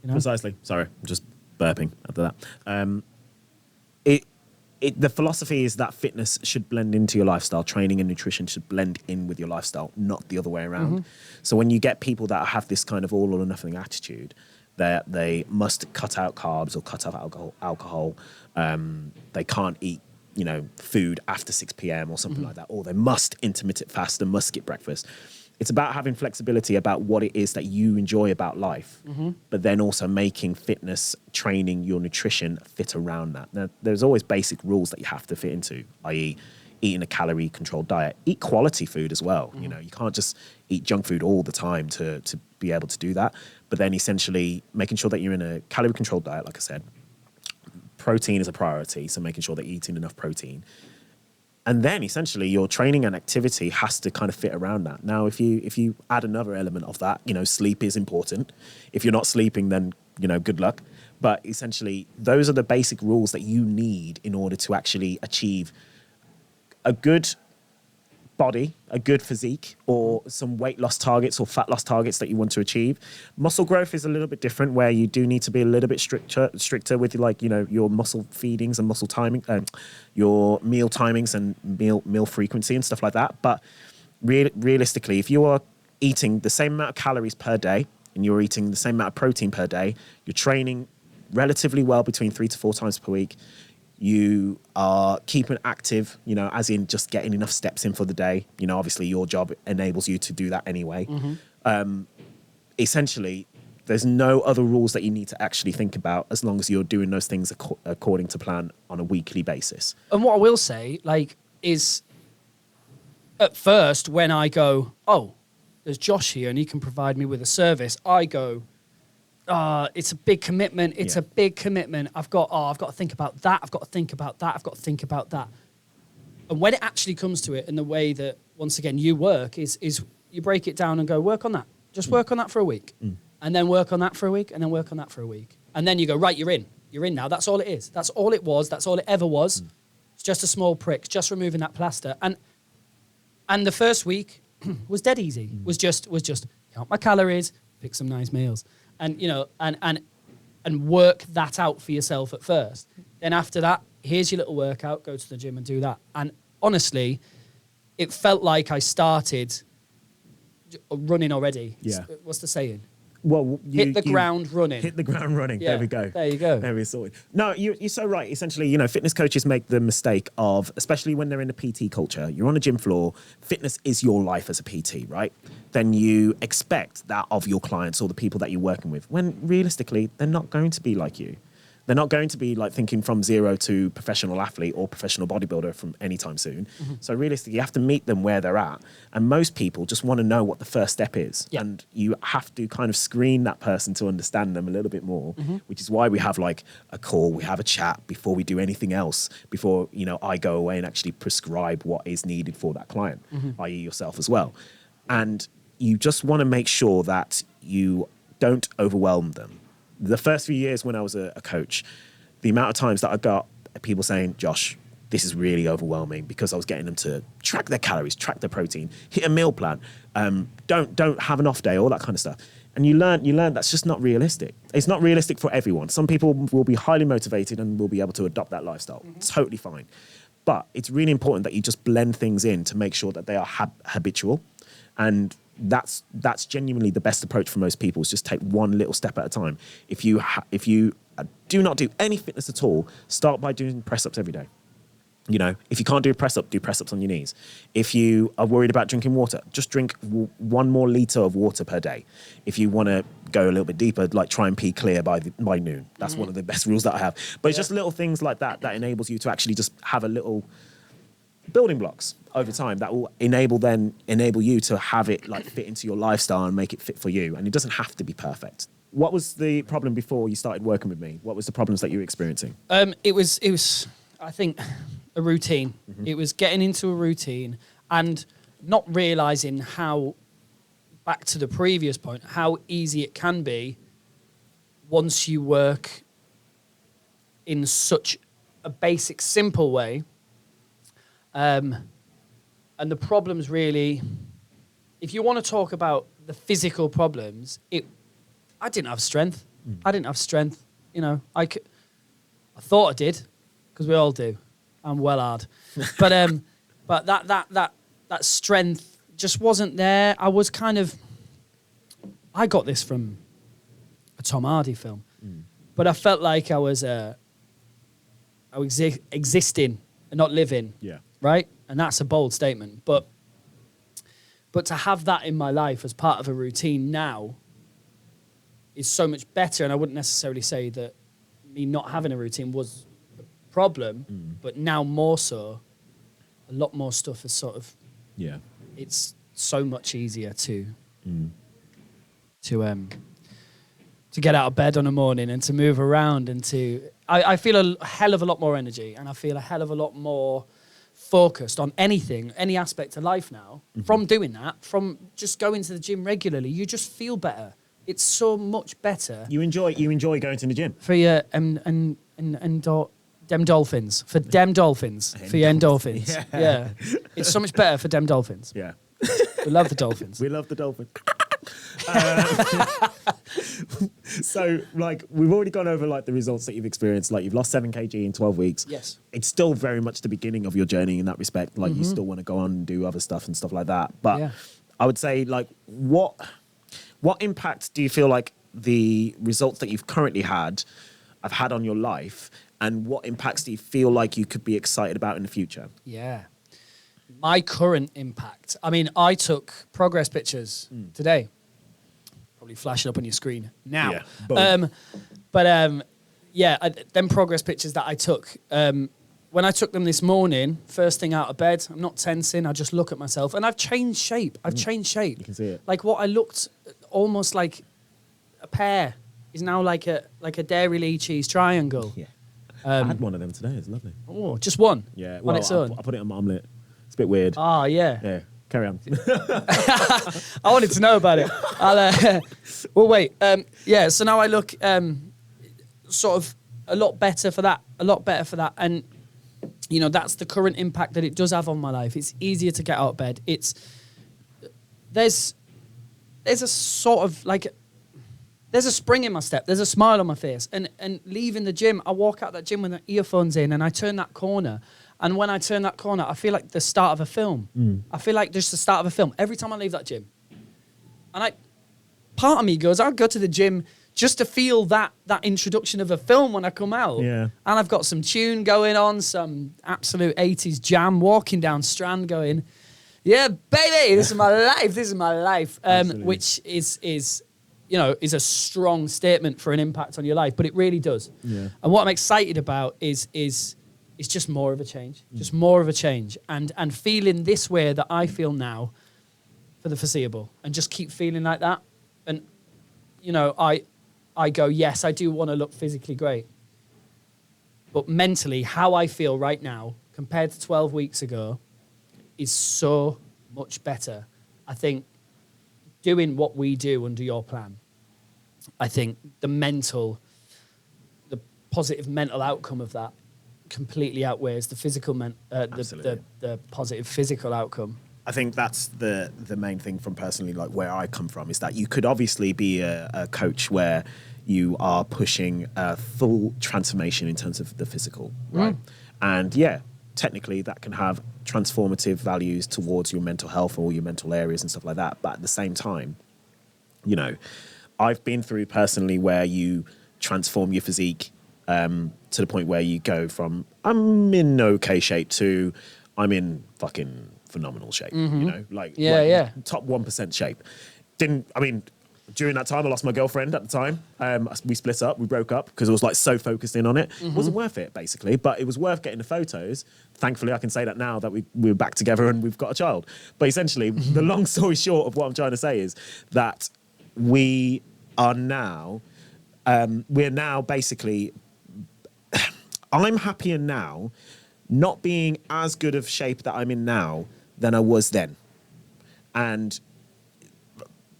Precisely. Sorry, I'm just burping after that. The philosophy is that fitness should blend into your lifestyle. Training and nutrition should blend in with your lifestyle, not the other way around. So when you get people that have this kind of all or nothing attitude, that they must cut out carbs or cut out alcohol, they can't eat food after 6 p.m. or something like that, or they must intermittent fast and must skip breakfast. It's about having flexibility about what it is that you enjoy about life, but then also making fitness, training, your nutrition fit around that. Now, there's always basic rules that you have to fit into, i.e. eating a calorie-controlled diet. Eat quality food as well. You can't just eat junk food all the time to be able to do that. But then essentially making sure that you're in a calorie-controlled diet, like I said. Protein is a priority, so making sure that you're eating enough protein. And then essentially your training and activity has to kind of fit around that. Now, if you add another element of that, sleep is important. If you're not sleeping, then, good luck. But essentially, those are the basic rules that you need in order to actually achieve a good body, a good physique, or some weight loss targets or fat loss targets that you want to achieve. Muscle growth is a little bit different, where you do need to be a little bit stricter with your muscle feedings and muscle timing, your meal timings and meal frequency and stuff like that. But realistically, if you are eating the same amount of calories per day and you're eating the same amount of protein per day, you're training relatively well between 3 to 4 times per week, You are keeping active, you know, as in just getting enough steps in for the day. You know, obviously your job enables you to do that anyway. Essentially, there's no other rules that you need to actually think about as long as you're doing those things according to plan on a weekly basis.
And what I will say, like, is at first when I go, oh, there's Josh here and he can provide me with a service, I go, it's a big commitment. It's a big commitment. I've got to think about that. I've got to think about that. I've got to think about that. And when it actually comes to it, and the way that, once again, you work is you break it down and go, work on that. Just work on that for a week. And then work on that for a week, and then work on that for a week. And then you go, right, you're in. You're in now. That's all it is. That's all it was. That's all it ever was. It's just a small prick, just removing that plaster. And the first week was dead easy. Was just count my calories, pick some nice meals. And, you know, and work that out for yourself at first. Then after that, here's your little workout, go to the gym and do that. And honestly, it felt like I started running already.
Yeah.
What's the saying?
Well,
hit the ground running.
Hit the ground running.
Yeah,
There we go.
there you go.
There we sorted. No, you're so right. Essentially, you know, fitness coaches make the mistake of, especially when they're in the PT culture, you're on a gym floor, fitness is your life as a PT, right? Then you expect that of your clients or the people that you're working with, when realistically, they're not going to be like you. They're not going to be like thinking from zero to professional athlete or professional bodybuilder from anytime soon. So realistically, you have to meet them where they're at. And most people just want to know what the first step is.
Yeah.
And you have to kind of screen that person to understand them a little bit more, which is why we have like a call, we have a chat before we do anything else, before, you know, I go away and actually prescribe what is needed for that client, i.e. yourself as well. And you just want to make sure that you don't overwhelm them. The first few years when I was a coach, the amount of times that I got people saying, Josh, this is really overwhelming, because I was getting them to track their calories, track their protein, hit a meal plan, don't have an off day, all that kind of stuff. And you learn that's just not realistic. It's not realistic for everyone. Some people will be highly motivated and will be able to adopt that lifestyle. Totally fine. But it's really important that you just blend things in to make sure that they are habitual. And that's genuinely the best approach for most people, is just take one little step at a time. If you do not do any fitness at all, start by doing press-ups every day. You know, if you can't do a press-up, do press-ups on your knees. If you are worried about drinking water, just drink 1 more litre of water per day. If you want to go a little bit deeper, like try and pee clear by noon. That's one of the best rules that I have. But it's just little things like that enables you to actually just have a little building blocks over time that will enable you to have it like fit into your lifestyle and make it fit for you. And it doesn't have to be perfect. What was the problem before you started working with me? What was the problems that you were experiencing?
It was I think a routine. It was getting into a routine and not realizing how, back to the previous point, how easy it can be once you work in such a basic, simple way. And the problems really, if you want to talk about the physical problems, I didn't have strength. I didn't have strength. You know, I thought I did, because we all do. I'm well hard. But that strength just wasn't there. I was kind of, I got this from a Tom Hardy film, but I felt like I was existing and not living.
Yeah.
Right? And that's a bold statement. But to have that in my life as part of a routine now is so much better. And I wouldn't necessarily say that me not having a routine was a problem, but now more so, a lot more stuff is sort of, it's so much easier to get out of bed on a morning and to move around and I feel a hell of a lot more energy, and I feel a hell of a lot more focused on anything, any aspect of life now, from doing that, from just going to the gym regularly. You just feel better. It's so much better.
You enjoy going to the gym
for your dem dolphins, for dem dolphins, for your endorphins. Yeah. It's so much better for dem dolphins.
Yeah.
We love the dolphins.
We love the dolphins. So, like, we've already gone over like the results that you've experienced. Like, you've lost 7 kg in 12 weeks.
Yes.
It's still very much the beginning of your journey in that respect. Like, you still want to go on and do other stuff and stuff like that. But I would say, like, what impact do you feel like the results that you've currently had have had on your life, and what impacts do you feel like you could be excited about in the future?
Yeah. My current impact. I mean, I took progress pictures today. Probably flashing up on your screen now.
Yeah, boom.
Them progress pictures that I took. When I took them this morning, first thing out of bed, I'm not tensing. I just look at myself, and I've changed shape.
You can see it.
Like what I looked almost like a pear is now like a Dairy Lee cheese triangle.
Yeah. I had one of them today. It's lovely.
Oh, just one.
Yeah.
On its own.
I put it on my omelette. It's a bit weird.
Ah, yeah.
Yeah. Carry on.
I wanted to know about it. Well, wait. So now I look sort of a lot better for that. And, that's the current impact that it does have on my life. It's easier to get out of bed. There's a sort of like... There's a spring in my step. There's a smile on my face. And leaving the gym, I walk out that gym with the earphones in, and I turn that corner. And when I turn that corner, I feel like the start of a film. I feel like just the start of a film every time I leave that gym. And part of me goes, I'll go to the gym just to feel that introduction of a film when I come out.
Yeah.
And I've got some tune going on, some absolute 80s jam, walking down Strand going, yeah, baby, this is my life. Which is a strong statement for an impact on your life, but it really does.
Yeah.
And what I'm excited about is just more of a change, just more of a change, and feeling this way that I feel now for the foreseeable, and just keep feeling like that. And I go, yes, I do want to look physically great, but mentally, how I feel right now compared to 12 weeks ago is so much better. I think doing what we do under your plan, I think the positive mental outcome of that completely outweighs the physical, the positive physical outcome.
I think that's the main thing from personally, like where I come from, is that you could obviously be a coach where you are pushing a full transformation in terms of the physical, right? And technically that can have transformative values towards your mental health or your mental areas and stuff like that. But at the same time, I've been through personally where you transform your physique to the point where you go from I'm in okay shape to I'm in fucking phenomenal shape, top 1% shape. During that time, I lost my girlfriend at the time. We split up, we broke up because I was like so focused in on it. It wasn't worth it, basically, but it was worth getting the photos. Thankfully, I can say that now that we're back together and we've got a child. But essentially, the long story short of what I'm trying to say is that we are now, we're now basically, I'm happier now not being as good of shape that I'm in now than I was then. And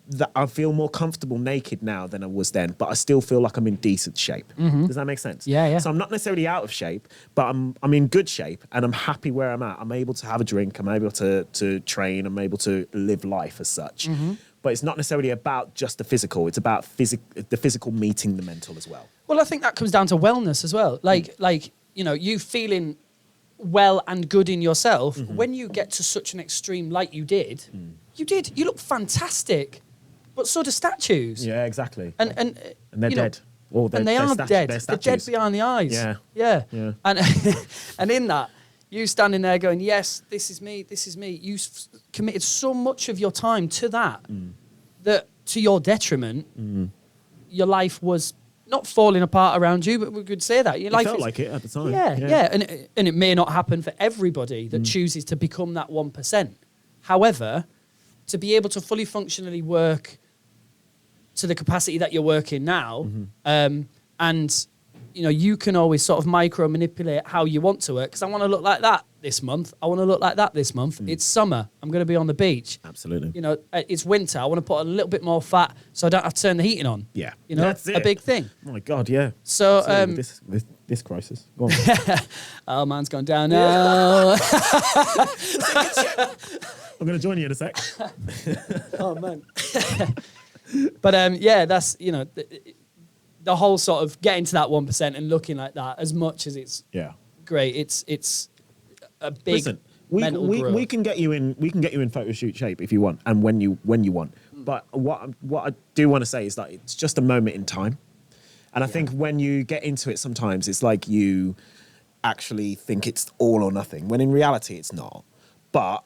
that I feel more comfortable naked now than I was then, but I still feel like I'm in decent shape. Does that make sense?
Yeah.
So I'm not necessarily out of shape, but I'm in good shape and I'm happy where I'm at. I'm able to have a drink. I'm able to train. I'm able to live life as such. But it's not necessarily about just the physical. It's about the physical meeting the mental as well.
Well, I think that comes down to wellness as well. You feeling well and good in yourself when you get to such an extreme like you did. You look fantastic. But so do statues.
Yeah, exactly.
And
they're dead. Or
and they are dead. They're dead behind the eyes.
Yeah.
And and in that, you standing there going, yes, this is me. You committed so much of your time to that, that to your detriment, your life was not falling apart around you, but we could say that. Your life
felt like it at the time.
Yeah. And it may not happen for everybody that chooses to become that 1%. However, to be able to fully functionally work to the capacity that you're working now, and you can always sort of micro manipulate how you want to work. Because I want to look like that this month. I want to look like that this month. It's summer. I'm going to be on the beach.
Absolutely.
It's winter. I want to put a little bit more fat so I don't have to turn the heating on.
Yeah.
That's a big thing.
Oh my God, yeah.
So
this crisis. Go on.
Oh, man's gone down now.
I'm going to join you in a sec.
Oh man. But that's the whole sort of getting to that 1% and looking like that. As much as it's great, it's a big.
Listen, we can get you in photo shoot shape if you want, and when you want. But what I do want to say is that it's just a moment in time, And I think when you get into it, sometimes it's like you actually think it's all or nothing, when in reality it's not. But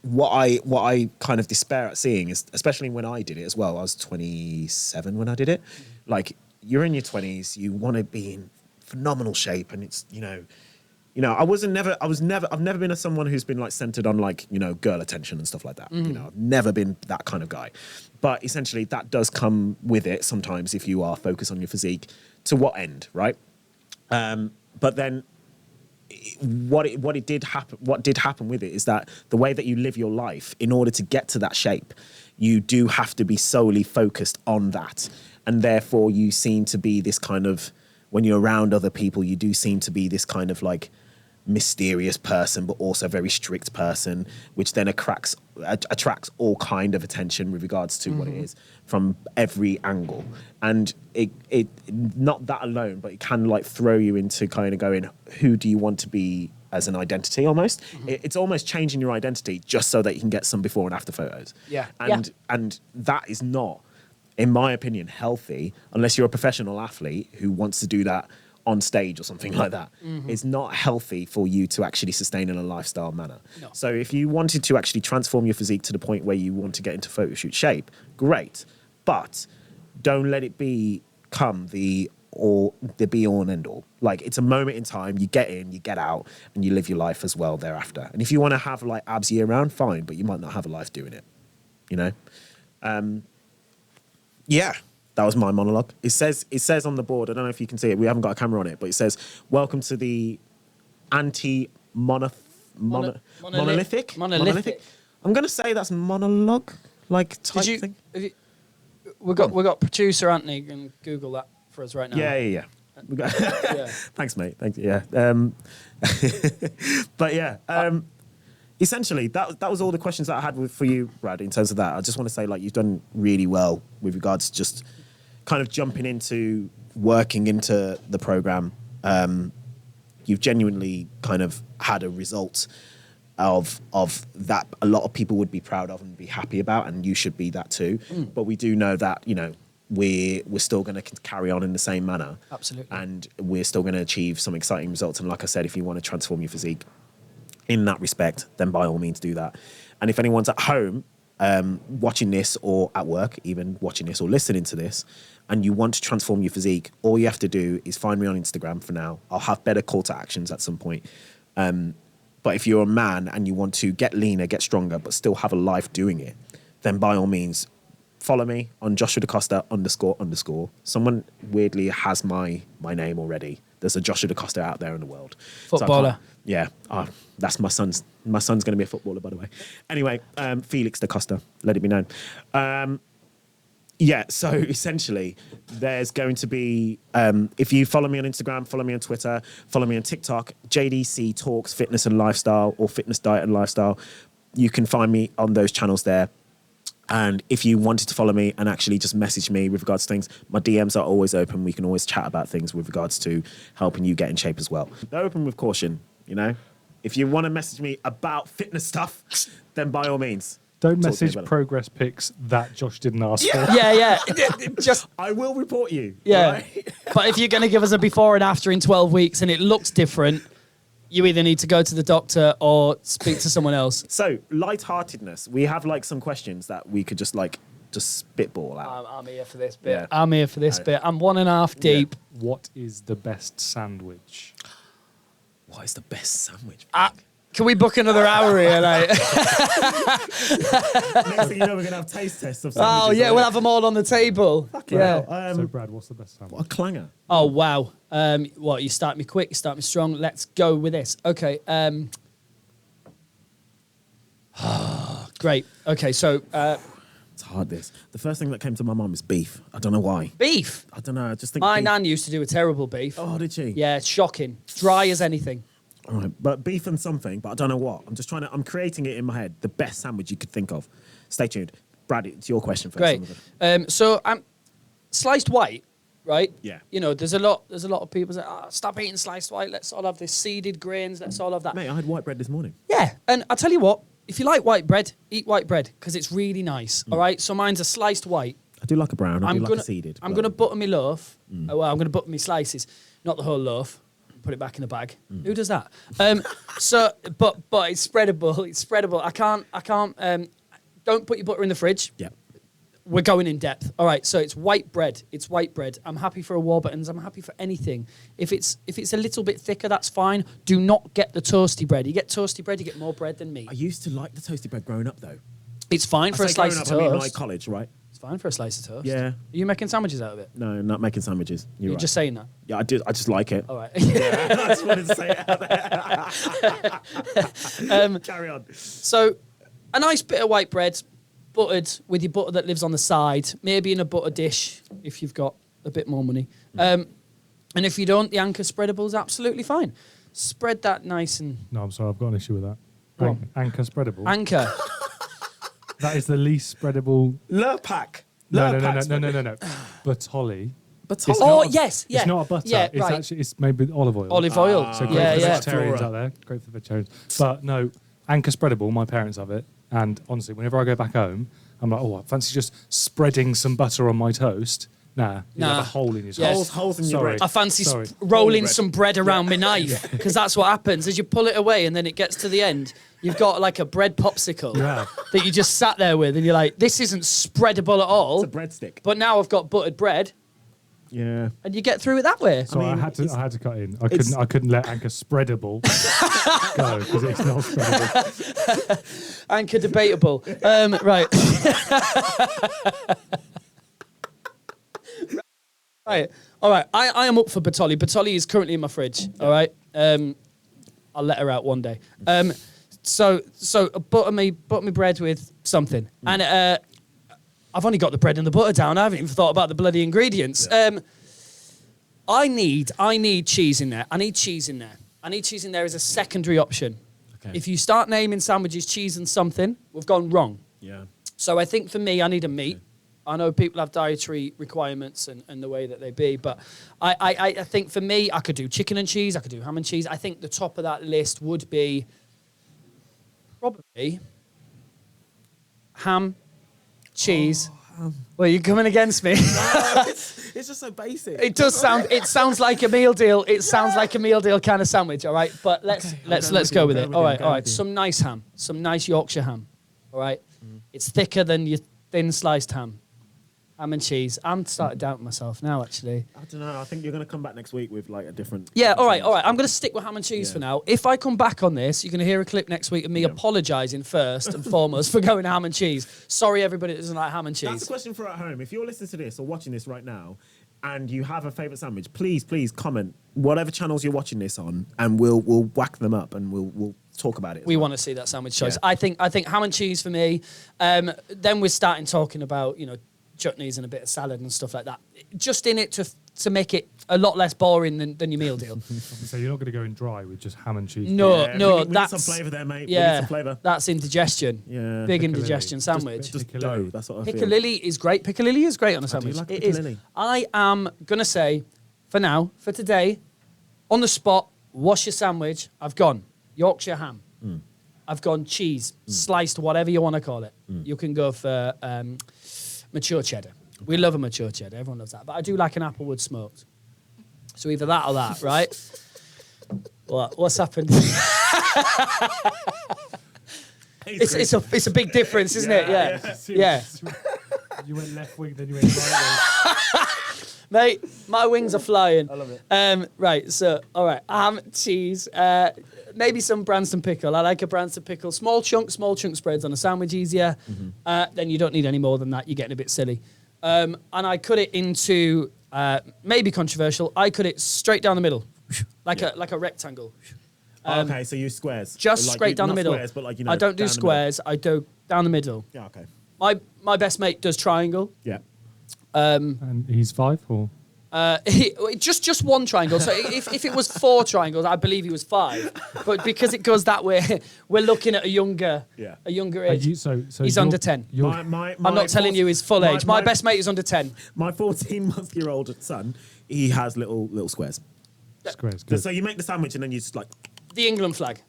what I kind of despair at seeing is, especially when I did it as well, I was 27 when I did it. Like, you're in your 20s, you want to be in phenomenal shape, and it's, I've never been someone who's been like centered on like, girl attention and stuff like that. I've never been that kind of guy. But essentially that does come with it sometimes if you are focused on your physique. To what end, right? But then what did happen with it is that the way that you live your life, in order to get to that shape, you do have to be solely focused on that. And therefore you seem to be this kind of, when you're around other people, you do seem to be this kind of like mysterious person, but also very strict person, which then attracts all kind of attention with regards to what it is from every angle. And it not that alone, but it can like throw you into kind of going, who do you want to be as an identity almost? It's almost changing your identity just so that you can get some before and after photos. And that is not, in my opinion, healthy unless you're a professional athlete who wants to do that on stage or something like that. It's not healthy for you to actually sustain in a lifestyle manner. No. So if you wanted to actually transform your physique to the point where you want to get into photo shoot shape, great. But don't let it become the be all and end all. Like, it's a moment in time, you get in, you get out, and you live your life as well thereafter. And if you want to have like abs year round, fine, but you might not have a life doing it, Yeah, that was my monologue. It says on the board, I don't know if you can see it, we haven't got a camera on it, but it says, welcome to the monolithic. I'm going to say that's monologue, like type thing.
We got producer Anthony, can Google that for us right now.
Yeah. We got Thanks, mate. Thank you. Yeah. But yeah, essentially, that was all the questions that I had for you, Brad, in terms of that. I just want to say, like, you've done really well with regards to just kind of jumping into working into the program. You've genuinely kind of had a result of that a lot of people would be proud of and be happy about, and you should be that too. But we do know that, we're still going to carry on in the same manner.
Absolutely.
And we're still going to achieve some exciting results. And like I said, if you want to transform your physique in that respect, then by all means do that. And if anyone's at home watching this, or at work even watching this or listening to this, and you want to transform your physique, all you have to do is find me on Instagram for now. I'll have better call to actions at some point. But if you're a man and you want to get leaner, get stronger, but still have a life doing it, then by all means, follow me on Joshua DaCosta __. Someone weirdly has my name already. There's a Joshua DaCosta out there in the world.
Footballer.
So that's my son's. My son's going to be a footballer, by the way. Anyway, Felix DaCosta, let it be known. So essentially, there's going to be, if you follow me on Instagram, follow me on Twitter, follow me on TikTok, JDC Talks Fitness and Lifestyle, or Fitness Diet and Lifestyle, you can find me on those channels there. And if you wanted to follow me and actually just message me with regards to things, my DMs are always open. We can always chat about things with regards to helping you get in shape as well. They're open with caution, If you want to message me about fitness stuff, then by all means.
Don't message progress pics that Josh didn't ask for.
Yeah. Just
I will report you.
Yeah.
Right?
But if you're going to give us a before and after in 12 weeks and it looks different, you either need to go to the doctor or speak to someone else.
So, lightheartedness. We have like some questions that we could just spitball out.
I'm here for this bit. Yeah. I'm here for this bit. I'm 1.5 deep.
Yeah. What is the best sandwich?
What is the best sandwich?
Can we book another hour here? Like?
Next thing you know, we're going to have taste tests of sandwiches.
Oh, yeah, we'll have them all on the table.
So, Brad, what's the best sandwich?
What a clanger.
Oh, wow. You start me quick, you start me strong. Let's go with this. Okay. Great. Okay, so...
it's hard, this. The first thing that came to my mind is beef. I don't know why.
Beef?
I don't know. I just think
My
beef.
nan used to do a terrible beef.
Oh, did she?
Yeah, it's shocking. Dry as anything.
All right, but beef and something, but I don't know what. I'm creating it in my head. The best sandwich you could think of. Stay tuned. Brad, it's your question first.
Great. So I'm sliced white, right?
Yeah.
There's a lot of people say, stop eating sliced white. Let's all have this seeded grains. Let's all have that.
Mate, I had white bread this morning.
Yeah, and I'll tell you what, if you like white bread, eat white bread because it's really nice. All right, so mine's a sliced white.
I do like a brown. I do like a seeded.
I'm
but-
gonna butter my loaf. Well, I'm gonna butter my slices, not the whole loaf. Put it back in the bag. Who does that? But it's spreadable. It's spreadable. I can't. Don't put your butter in the fridge.
Yeah.
We're going in depth. All right, so it's white bread. It's white bread. I'm happy for a Warburton's. I'm happy for anything. If it's a little bit thicker, that's fine. Do not get the toasty bread. You get toasty bread, you get more bread than me.
I used to like the toasted bread growing up, though.
It's fine for a slice of
I mean,
toast.
like college, right?
It's fine for a slice of toast.
Yeah.
Are you making sandwiches out of it?
No, not making sandwiches. You're right.
just saying that.
Yeah, I do. I just like it.
All right.
Yeah, I just wanted to say it out there. Carry on.
So, a nice bit of white bread, buttered with your butter that lives on the side, maybe in a butter dish if you've got a bit more money. And if you don't, the Anchor spreadable is absolutely fine. Spread that nice and...
No, I'm sorry, I've got an issue with that.
What?
Anchor spreadable.
Anchor.
That is the least spreadable.
Le pack.
No. Batoli.
But
It's
Oh,
not a-
yes, yeah.
It's not a butter.
Yeah,
it's
right.
actually it's made with olive oil.
Olive oil.
So great
yeah,
for the
yeah.
vegetarians out there. Great for the vegetarians. But no, Anchor spreadable. My parents have it, and honestly, whenever I go back home, I'm like, oh, I fancy just spreading some butter on my toast. Nah, you have
Nah.
a hole in your
Yes.
toast.
Holes in your
Sorry.
bread.
I fancy
Sorry.
rolling
bread.
some bread around my knife because that's what happens as you pull it away and then it gets to the end. You've got like a bread popsicle
Yeah.
that you just sat there with and you're like, this isn't spreadable at all.
It's a breadstick.
But now I've got buttered bread
Yeah.
and you get through it that way.
So I
mean,
had to cut in.
it's-
I couldn't let Anchor spreadable go because it's not spreadable.
Anchor debatable. Right. Right. All right. I am up for Batoli. Batoli is currently in my fridge. All right. I'll let her out one day. So butter me bread with something, and I've only got the bread and the butter down. I haven't even thought about the bloody ingredients.
Yeah.
I need cheese in there. I need cheese in there. I need cheese in there as a secondary option.
Okay.
If you start naming sandwiches cheese and something, we've gone wrong.
Yeah.
So I think for me, I need a meat. I know people have dietary requirements and the way that they be, but I think for me, I could do chicken and cheese. I could do ham and cheese. I think the top of that list would be probably ham, cheese. Well, you're coming against me.
It's just so basic.
It does sound. It sounds like a meal deal. It sounds like a meal deal kind of sandwich. All right, but let's go with it. All right. Some nice ham, some nice Yorkshire ham. All right, it's thicker than your thin sliced ham. Ham and cheese. I'm starting doubting myself now. Actually,
I don't know. I think you're going to come back next week with like a different.
yeah. All right. I'm going to stick with ham and cheese
Yeah.
for now. If I come back on this, you're going to hear a clip next week of me apologising first and foremost for going ham and cheese. Sorry, everybody that doesn't like ham and cheese.
That's the question for at home. If you're listening to this or watching this right now, and you have a favourite sandwich, please comment whatever channels you're watching this on, and we'll whack them up and we'll talk about it.
We want to see that sandwich choice.
Yeah.
I think ham and cheese for me. Then we're starting talking about chutneys and a bit of salad and stuff like that. Just in it to make it a lot less boring than your meal deal.
So you're not going to go in dry with just ham and cheese.
No,
Yeah,
no,
we need
that's
some flavour there, mate. We need
Yeah,
some flavour.
that's indigestion.
Yeah.
Big
Piccalilli.
indigestion sandwich.
Just
Piccalilli.
dough. That's what I feel.
Piccalilli is great. Piccalilli is great on a
do
sandwich.
like
It is.
piccalilli.
I am gonna say, for now, for today, on the spot, wash your sandwich. I've gone Yorkshire ham. I've gone cheese, sliced, whatever you want to call it. You can go for mature cheddar. We love a mature cheddar. Everyone loves that. But I do like an applewood smoked. So either that or that, right? What's happened? It's a big difference, isn't it? Yeah.
You went left wing, then you went right wing.
Mate, my wings are flying.
I love it.
Right, so, all right, ham, cheese, maybe some Branston pickle. I like a Branston pickle. Small chunk spreads on a sandwich easier. Then you don't need any more than that. You're getting a bit silly. And I cut it into, maybe controversial, I cut it straight down the middle, like a rectangle.
Okay, so you use squares.
Just
Like,
straight down the
not
middle.
Squares, but like,
I don't do
down the middle.
squares. I do down the middle.
Yeah, okay.
My best mate does triangle.
Yeah.
And he's 5 or?
Just one triangle. So if it was 4 triangles, I believe he was 5. But because it goes that way, we're looking at a younger age. He's
you're-
under 10.
you're-
I'm not telling you his full age. My best mate is under 10.
My 14-month-old son, he has little squares.
Squares, good.
So you make the sandwich and then you just like,
The England flag.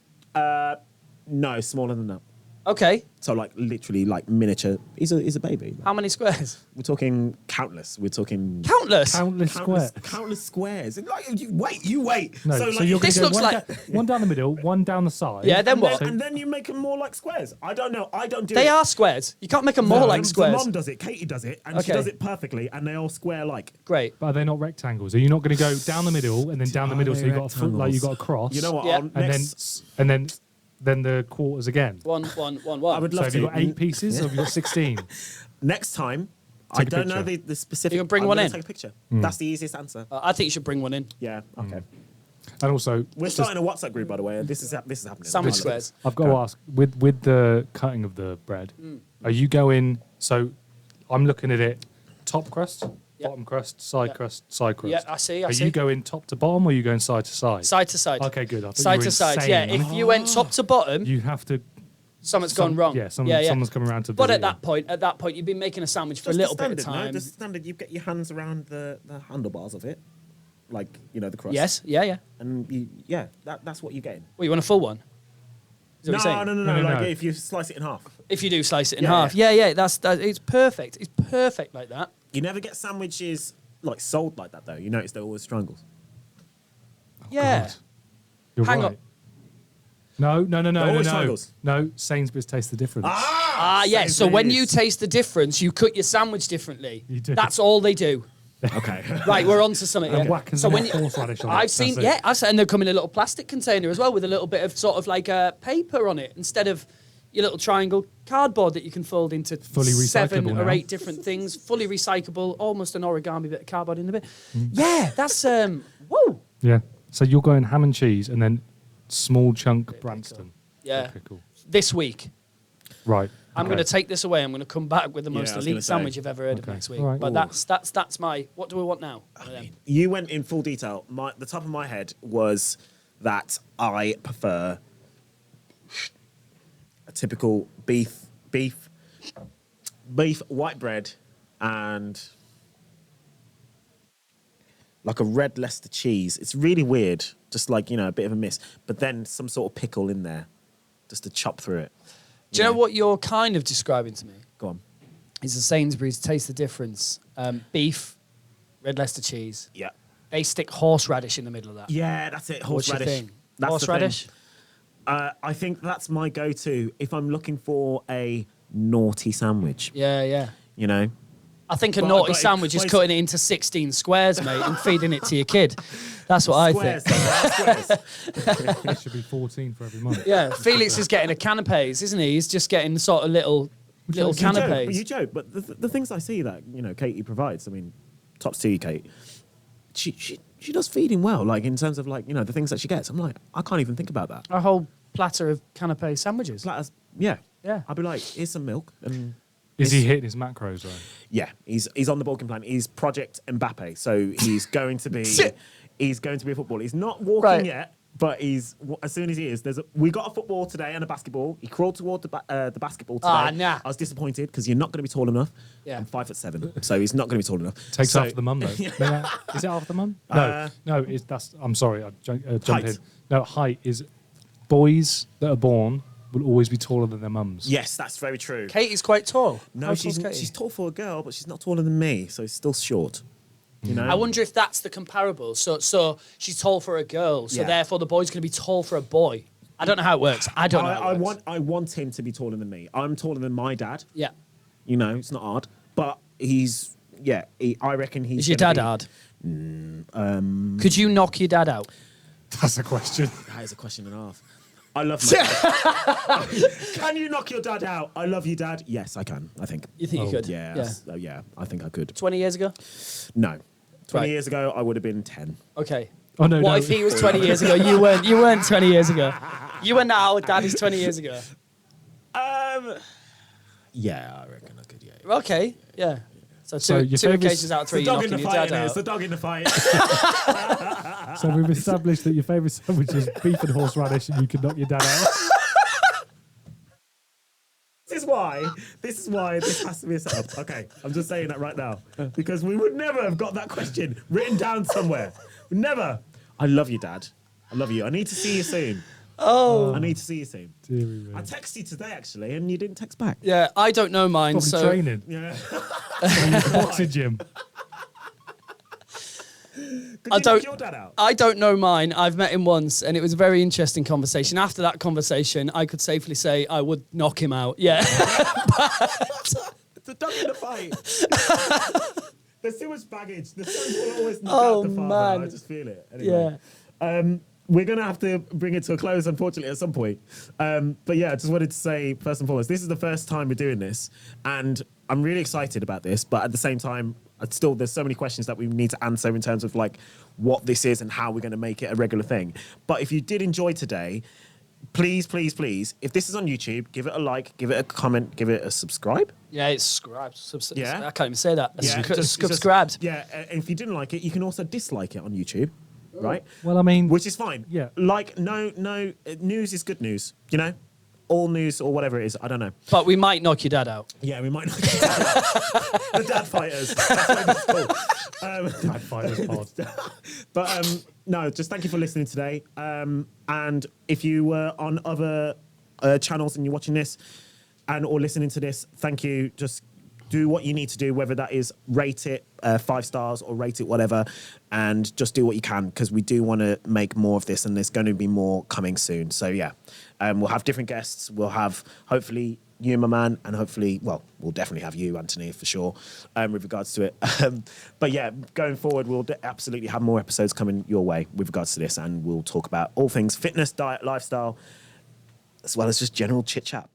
no, smaller than that.
Okay.
So like literally like miniature. He's a baby.
How many squares?
We're talking countless. We're talking
Countless.
Countless squares.
countless squares. Like, you wait.
No, so you're
This
going to
looks
go
like-
one down the middle, one down the side.
Yeah, then what?
And then you make them more like squares. I don't know. I don't do
They
it.
are squares. You can't make them more
No,
like
the
squares.
mom does it. Katie does it, and she
Okay.
does it perfectly, and they all square like.
Great.
But are they not rectangles? Are you not going to go down the middle and then down the
Are
middle
they
so you got a foot, like you got a cross?
You know what?
Yeah.
And then the quarters again.
One.
I would
So
love
have
to.
you got 8 pieces or have you got 16?
Next time,
Take
I
a
don't know
picture.
the specific.
You can bring
I'm
one
gonna
in.
Take a picture. That's the easiest answer.
I think you should bring one in.
Yeah. Okay.
And also,
We're
just-
starting a WhatsApp group, by the way. And this is happening.
Sandwich
I love
squares.
it.
I've got to ask, with the cutting of the bread, are you going, so I'm looking at it, top crust,
Yeah.
bottom crust, side crust, side crust.
Yeah, I see, I
Are
see.
you going top to bottom or are you going side to side?
Side to side.
Okay, good. I thought you
Side
were
to side.
insane.
Yeah. If you went top to bottom,
You have to,
something's gone wrong.
yeah, someone's coming around to
But
visit
at that point, you've been making a sandwich for a
Just
little
the
bit of
standard, no?
time.
Just standard. You get your hands around the handlebars of it, like the crust.
Yes. Yeah.
And that's what you're getting.
Well, you want a full one? Is that what you're saying?
No.
No, no,
Like
no.
if you slice it in half.
If you do slice it in
Yeah,
half. Yeah. That's it's perfect. It's perfect like that.
You never get sandwiches like sold like that though. You notice they're always triangles.
Yeah.
God. You're
Hang
right.
on.
No,
always triangles.
No, Sainsbury's Taste the Difference.
Yeah. So when you
Sainsbury's.
taste the difference, you cut your sandwich differently.
You do.
That's all they do.
Okay.
Right, we're on to something.
And
here.
whack
So when
horseradish on it.
I've seen,
That's it.
and they come in a little plastic container as well with a little bit of sort of like paper on it instead of your little triangle cardboard that you can fold into
Fully
7
recyclable
or
now.
8 different things. Fully recyclable, almost an origami bit of cardboard in the bit.
Mm.
Yeah, that's whoa.
Yeah. So you're going ham and cheese and then small chunk Branston.
Yeah.
Okay, cool.
This week,
Right.
I'm
okay.
going to take this away. I'm going to come back with the
Yeah,
most
I was gonna
elite
say.
sandwich you've ever heard of
Okay.
next week.
All right.
But
Ooh.
that's my. What do we want now?
You went in full detail. The top of my head was that I prefer a typical beef, white bread, and like a red Leicester cheese. It's really weird, just like a bit of a miss. But then some sort of pickle in there, just to chop through it.
Do you know what you're kind of describing to me?
Go on.
Is the Sainsbury's Taste the Difference. Beef, red Leicester cheese.
Yeah.
They stick horseradish in the middle of that.
Yeah, that's it.
What's your
Horseradish.
thing?
That's the
Horseradish?
thing. I think that's my go-to if I'm looking for a naughty sandwich.
Yeah.
You know.
I think a
But-
naughty
but it
sandwich is
plays-
cutting it into 16 squares, mate, and feeding it to your kid. That's what I
Squares,
think.
squares.
It should be 14 for every month.
Yeah, Felix is getting a canapes, isn't he? He's just getting sort of little canapes.
You joke, but the things I see that Katie provides. I mean, tops to you, Kate. She does feed him well. Like in terms of the things that she gets. I'm like, I can't even think about that.
A whole platter of canapé sandwiches.
Platters, yeah.
Yeah.
I'd be like, here's some milk and.
Is he hitting his macros though?
Yeah, he's on the bulking plan. He's Project Mbappe, so he's going to be a footballer. He's not walking
Right.
yet, but as soon as he is, we got a football today and a basketball. He crawled toward the basketball today.
Ah, nah.
I was disappointed because you're not going to be tall enough.
Yeah.
I'm 5'7", so he's not going to be tall enough.
Takes
So-
after the mum though. Is it after the mum?
Uh,
No, I'm sorry, I jumped
Height.
in. No, height is boys that are born will always be taller than their mums.
Yes, that's very true.
Katie's quite tall.
No,
How tall's Katie?
she's tall for a girl, but she's not taller than me, so it's still short. You know.
I wonder if that's the comparable. So she's tall for a girl, so
Yeah.
therefore the boy's going to be tall for a boy. I don't know how it works. I don't know. How it works.
I want him to be taller than me. I'm taller than my dad.
Yeah.
It's not hard, but I reckon he's.
Is your
gonna
dad
be-
hard? Could you knock your dad out?
That's a question.
That is a question and a half. I love my dad. Can you knock your dad out? I love you, Dad. Yes, I can. I think.
You think you could?
Yeah, I think I could.
20 years ago?
No, 20
Right.
years ago I would have been 10.
Okay.
Oh no,
What
no.
if he was 20 years ago? You weren't 20 years ago. You were now, Dad is 20 years ago.
Yeah, I reckon I could. Yeah.
Okay, yeah. So
So
two
your favourite-
occasions out of 3,
It's the
you're
dog in
knocking
the
your
fight.
dad
It's the
out.
dog in the fight.
So we've established that your favourite sandwich is beef and horseradish, and you can knock your dad out.
This is why this has to be a setup. Okay, I'm just saying that right now because we would never have got that question written down somewhere. Never. I love you, Dad. I love you. I need to see you soon.
Oh.
I need to see you soon.
Deary me.
I texted you today actually, and you didn't text back.
Yeah, I don't know mine.
Probably
So
training.
Yeah.
Boxing gym.
Could
I
you
don't-
knock your dad out?
I don't know mine. I've met him once, and it was a very interesting conversation. After that conversation, I could safely say I would knock him out. Yeah.
It's a dog in the fight. There's too much baggage. The sons will always knock
Oh,
out the father.
man.
I just feel it. Anyway. We're going to have to bring it to a close, unfortunately, at some point. But yeah, I just wanted to say, first and foremost, this is the first time we're doing this. And I'm really excited about this. But at the same time, there's so many questions that we need to answer in terms of like what this is and how we're going to make it a regular thing. But if you did enjoy today, please, please, please, if this is on YouTube, give it a like, give it a comment, give it a subscribe.
Yeah, it's subscribed.
Yeah.
I can't even say that.
Yeah,
Subscribed.
Yeah, and if you didn't like it, you can also dislike it on YouTube, right?
Well, I mean,
Which is fine.
Yeah.
Like, no, news is good news, you know? All news or whatever it is, I don't know.
But we might knock your dad out.
Yeah, we might not get the dad fighters. That's what it's called.
Dad Fighters pod.
But no, just thank you for listening today. And if you were on other channels and you're watching this and or listening to this, thank you. Just do what you need to do, whether that is rate it 5 stars or rate it whatever, and just do what you can because we do want to make more of this and there's going to be more coming soon. So yeah, we'll have different guests. We'll have hopefully you, my man, and hopefully, well, we'll definitely have you, Anthony, for sure, with regards to it. But yeah, going forward, we'll absolutely have more episodes coming your way with regards to this, and we'll talk about all things fitness, diet, lifestyle, as well as just general chit chat.